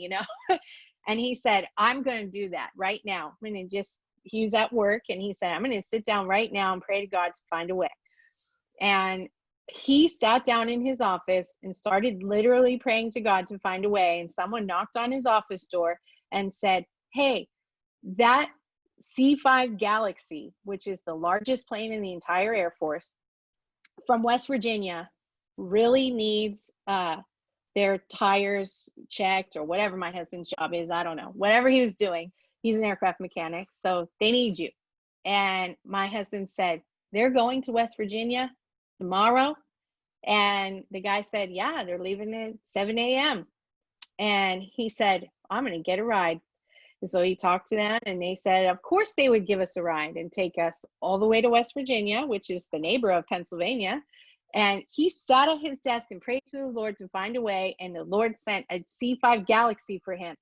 And he said, I'm going to do that right now. I'm going to he was at work, and he said, I'm going to sit down right now and pray to God to find a way. And he sat down in his office and started literally praying to God to find a way. And someone knocked on his office door and said, hey, that C-5 Galaxy, which is the largest plane in the entire Air Force, from West Virginia, really needs their tires checked, or whatever my husband's job is. I don't know. Whatever he was doing, he's an aircraft mechanic, so they need you. And my husband said, they're going to West Virginia tomorrow? And the guy said, yeah, they're leaving at 7 a.m. And he said, I'm going to get a ride. And so he talked to them, and they said, of course they would give us a ride and take us all the way to West Virginia, which is the neighbor of Pennsylvania. And he sat at his desk and prayed to the Lord to find a way. And the Lord sent a C-5 Galaxy for him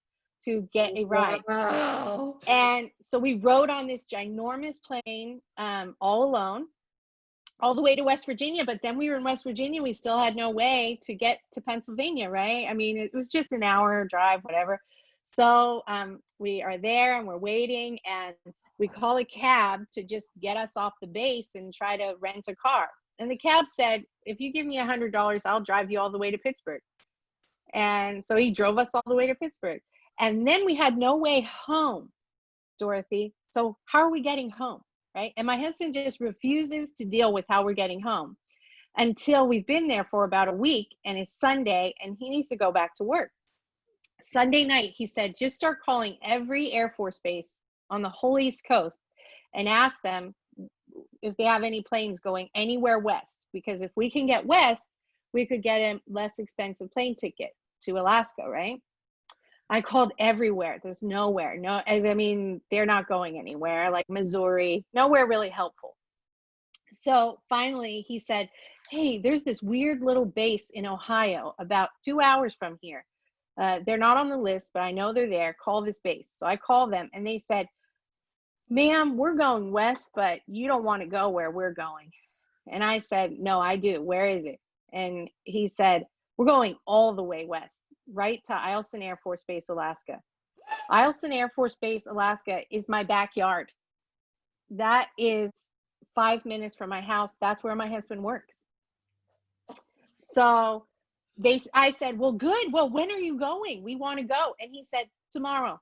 to get a ride. Wow. And so we rode on this ginormous plane all alone, all the way to West Virginia. But then we were in West Virginia, we still had no way to get to Pennsylvania, right? I mean, it was just an hour drive, whatever. So we are there and we're waiting, and we call a cab to just get us off the base and try to rent a car. And the cab said, if you give me $100, I'll drive you all the way to Pittsburgh. And so he drove us all the way to Pittsburgh. And then we had no way home, Dorothy. So how are we getting home, right? And my husband just refuses to deal with how we're getting home until we've been there for about a week, and it's Sunday, and he needs to go back to work. Sunday night, he said, just start calling every Air Force base on the whole East Coast and ask them if they have any planes going anywhere west. Because if we can get west, we could get a less expensive plane ticket to Alaska, right? I called everywhere. There's nowhere. No, I mean, they're not going anywhere, like Missouri, nowhere really helpful. So finally, he said, hey, there's this weird little base in Ohio about 2 hours from here. They're not on the list, but I know they're there. Call this base. So I called them, and they said, ma'am, we're going west, but you don't want to go where we're going. And I said, no, I do. Where is it? And he said, we're going all the way west, right to Eielson Air Force Base, Alaska. Eielson Air Force Base, Alaska is my backyard. That is 5 minutes from my house. That's where my husband works. So I said, well, good. Well, when are you going? We want to go. And he said, tomorrow.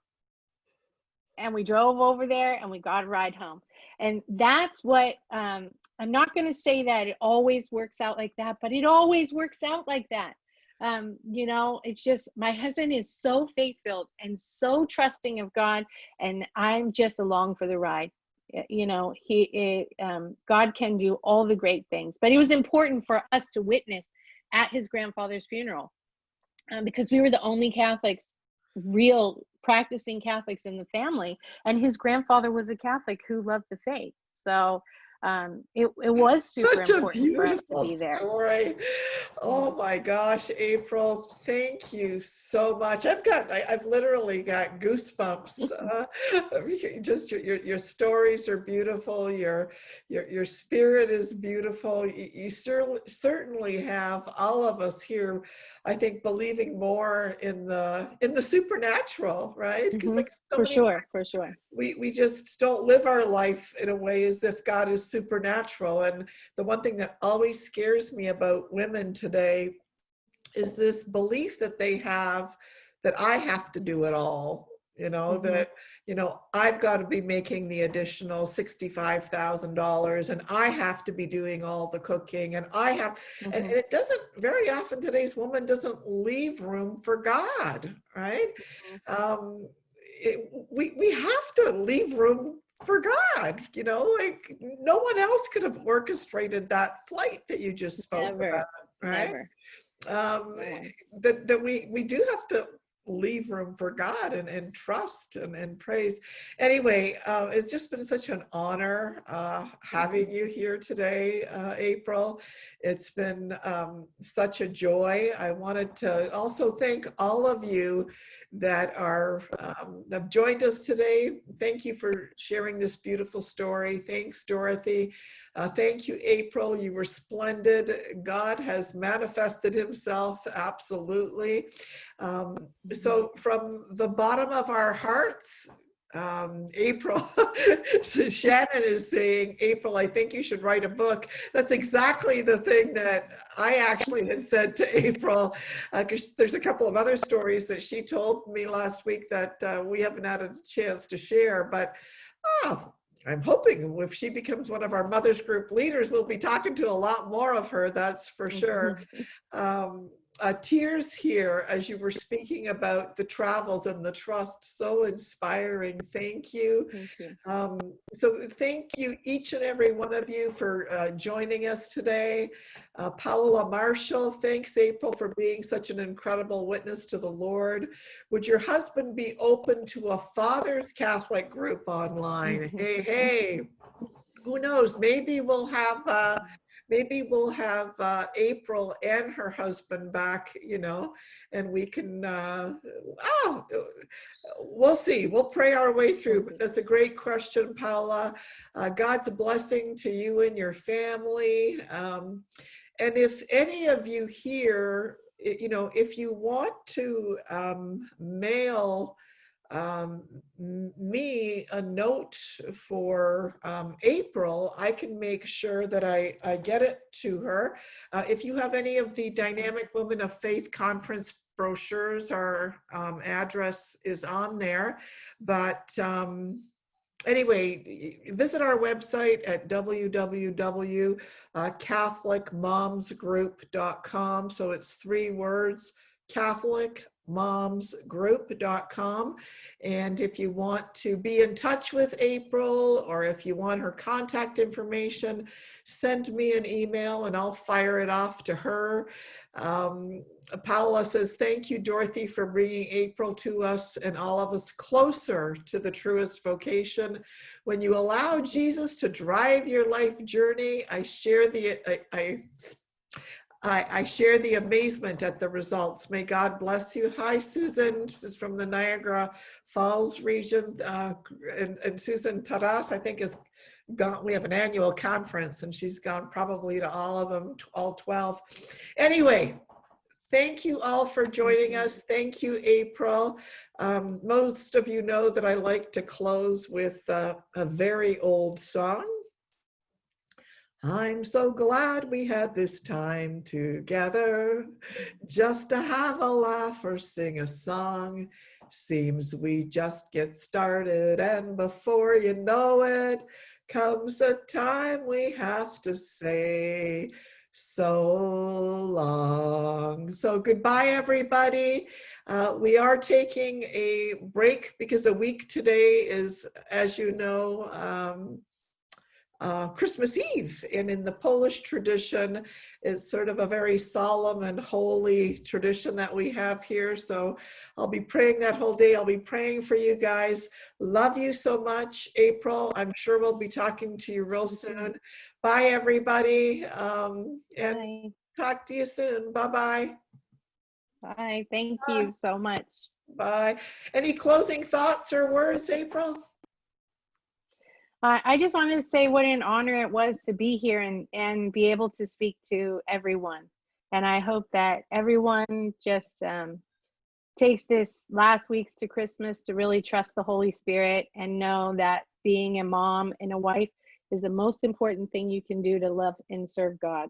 And we drove over there and we got a ride home. And that's what, I'm not going to say that it always works out like that, but it always works out like that. You know, it's just, my husband is so faith-filled and so trusting of God, and I'm just along for the ride. You know, God can do all the great things, but it was important for us to witness at his grandfather's funeral, because we were the only Catholics, real practicing Catholics in the family, and his grandfather was a Catholic who loved the faith. So it was super Such a important for us to beautiful be there. story. Oh my gosh, April, thank you so much. I've literally got goosebumps. Just your stories are beautiful. Your spirit is beautiful. You certainly have all of us here, I think, believing more in the supernatural, right? Because like so For many sure, for sure. we just don't live our life in a way as if God is supernatural. And the one thing that always scares me about women today is this belief that they have that I have to do it all, that, I've got to be making the additional $65,000 and I have to be doing all the cooking and and it doesn't, very often today's woman doesn't leave room for God, right? We have to leave room for God, like no one else could have orchestrated that flight that you just spoke about, right? That we do have to leave room for God and trust and praise. Anyway, it's just been such an honor having you here today, April. It's been such a joy. I wanted to also thank all of you that have joined us today. Thank you for sharing this beautiful story. Thanks, Dorothy. Thank you, April. You were splendid. God has manifested himself, absolutely. So from the bottom of our hearts, April, so Shannon is saying, April, I think you should write a book. That's exactly the thing that I actually had said to April, because there's a couple of other stories that she told me last week that we haven't had a chance to share, but I'm hoping if she becomes one of our Mothers Group leaders, we'll be talking to a lot more of her, that's for sure. Tears here as you were speaking about the travels and the trust, so inspiring. Thank you. Thank you. So thank you, each and every one of you, for joining us today. Paola Marshall, thanks, April, for being such an incredible witness to the Lord. Would your husband be open to a Father's Catholic group online? Hey, who knows? Maybe we'll have April and her husband back, and we can, we'll see. We'll pray our way through. But that's a great question, Paula. God's blessing to you and your family. And if any of you here, if you want to mail me a note for April, I can make sure that I get it to her. If you have any of the Dynamic Women of Faith conference brochures, our address is on there. But anyway, visit our website at www.catholicmomsgroup.com. So it's 3 words, catholicmomsgroup.com. And if you want to be in touch with April, or if you want her contact information, send me an email and I'll fire it off to her. Paula says, thank you, Dorothy, for bringing April to us and all of us closer to the truest vocation. When you allow Jesus to drive your life journey, I I share the amazement at the results. May God bless you. Hi, Susan. This is from the Niagara Falls region. And Susan Taras, I think, is gone. We have an annual conference, and she's gone probably to all of them, all 12. Anyway, thank you all for joining us. Thank you, April. Most of you know that I like to close with a very old song. I'm so glad we had this time together just to have a laugh or sing a song. Seems we just get started, and before you know it, comes a time we have to say so long. So goodbye, everybody. We are taking a break because a week today is, as you know, Christmas Eve, and in the Polish tradition, it's sort of a very solemn and holy tradition that we have here. So I'll be praying that whole day. I'll be praying for you guys. Love you so much, April. I'm sure we'll be talking to you real soon. Bye, everybody, and Bye. talk to you soon. Bye-bye. Bye. Thank you so much. Bye. Any closing thoughts or words, April? I just wanted to say what an honor it was to be here and be able to speak to everyone. And I hope that everyone just takes this last weeks to Christmas to really trust the Holy Spirit and know that being a mom and a wife is the most important thing you can do to love and serve God.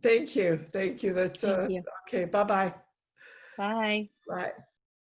Thank you. Thank you. That's Thank you. okay. Bye-bye. Bye. Bye.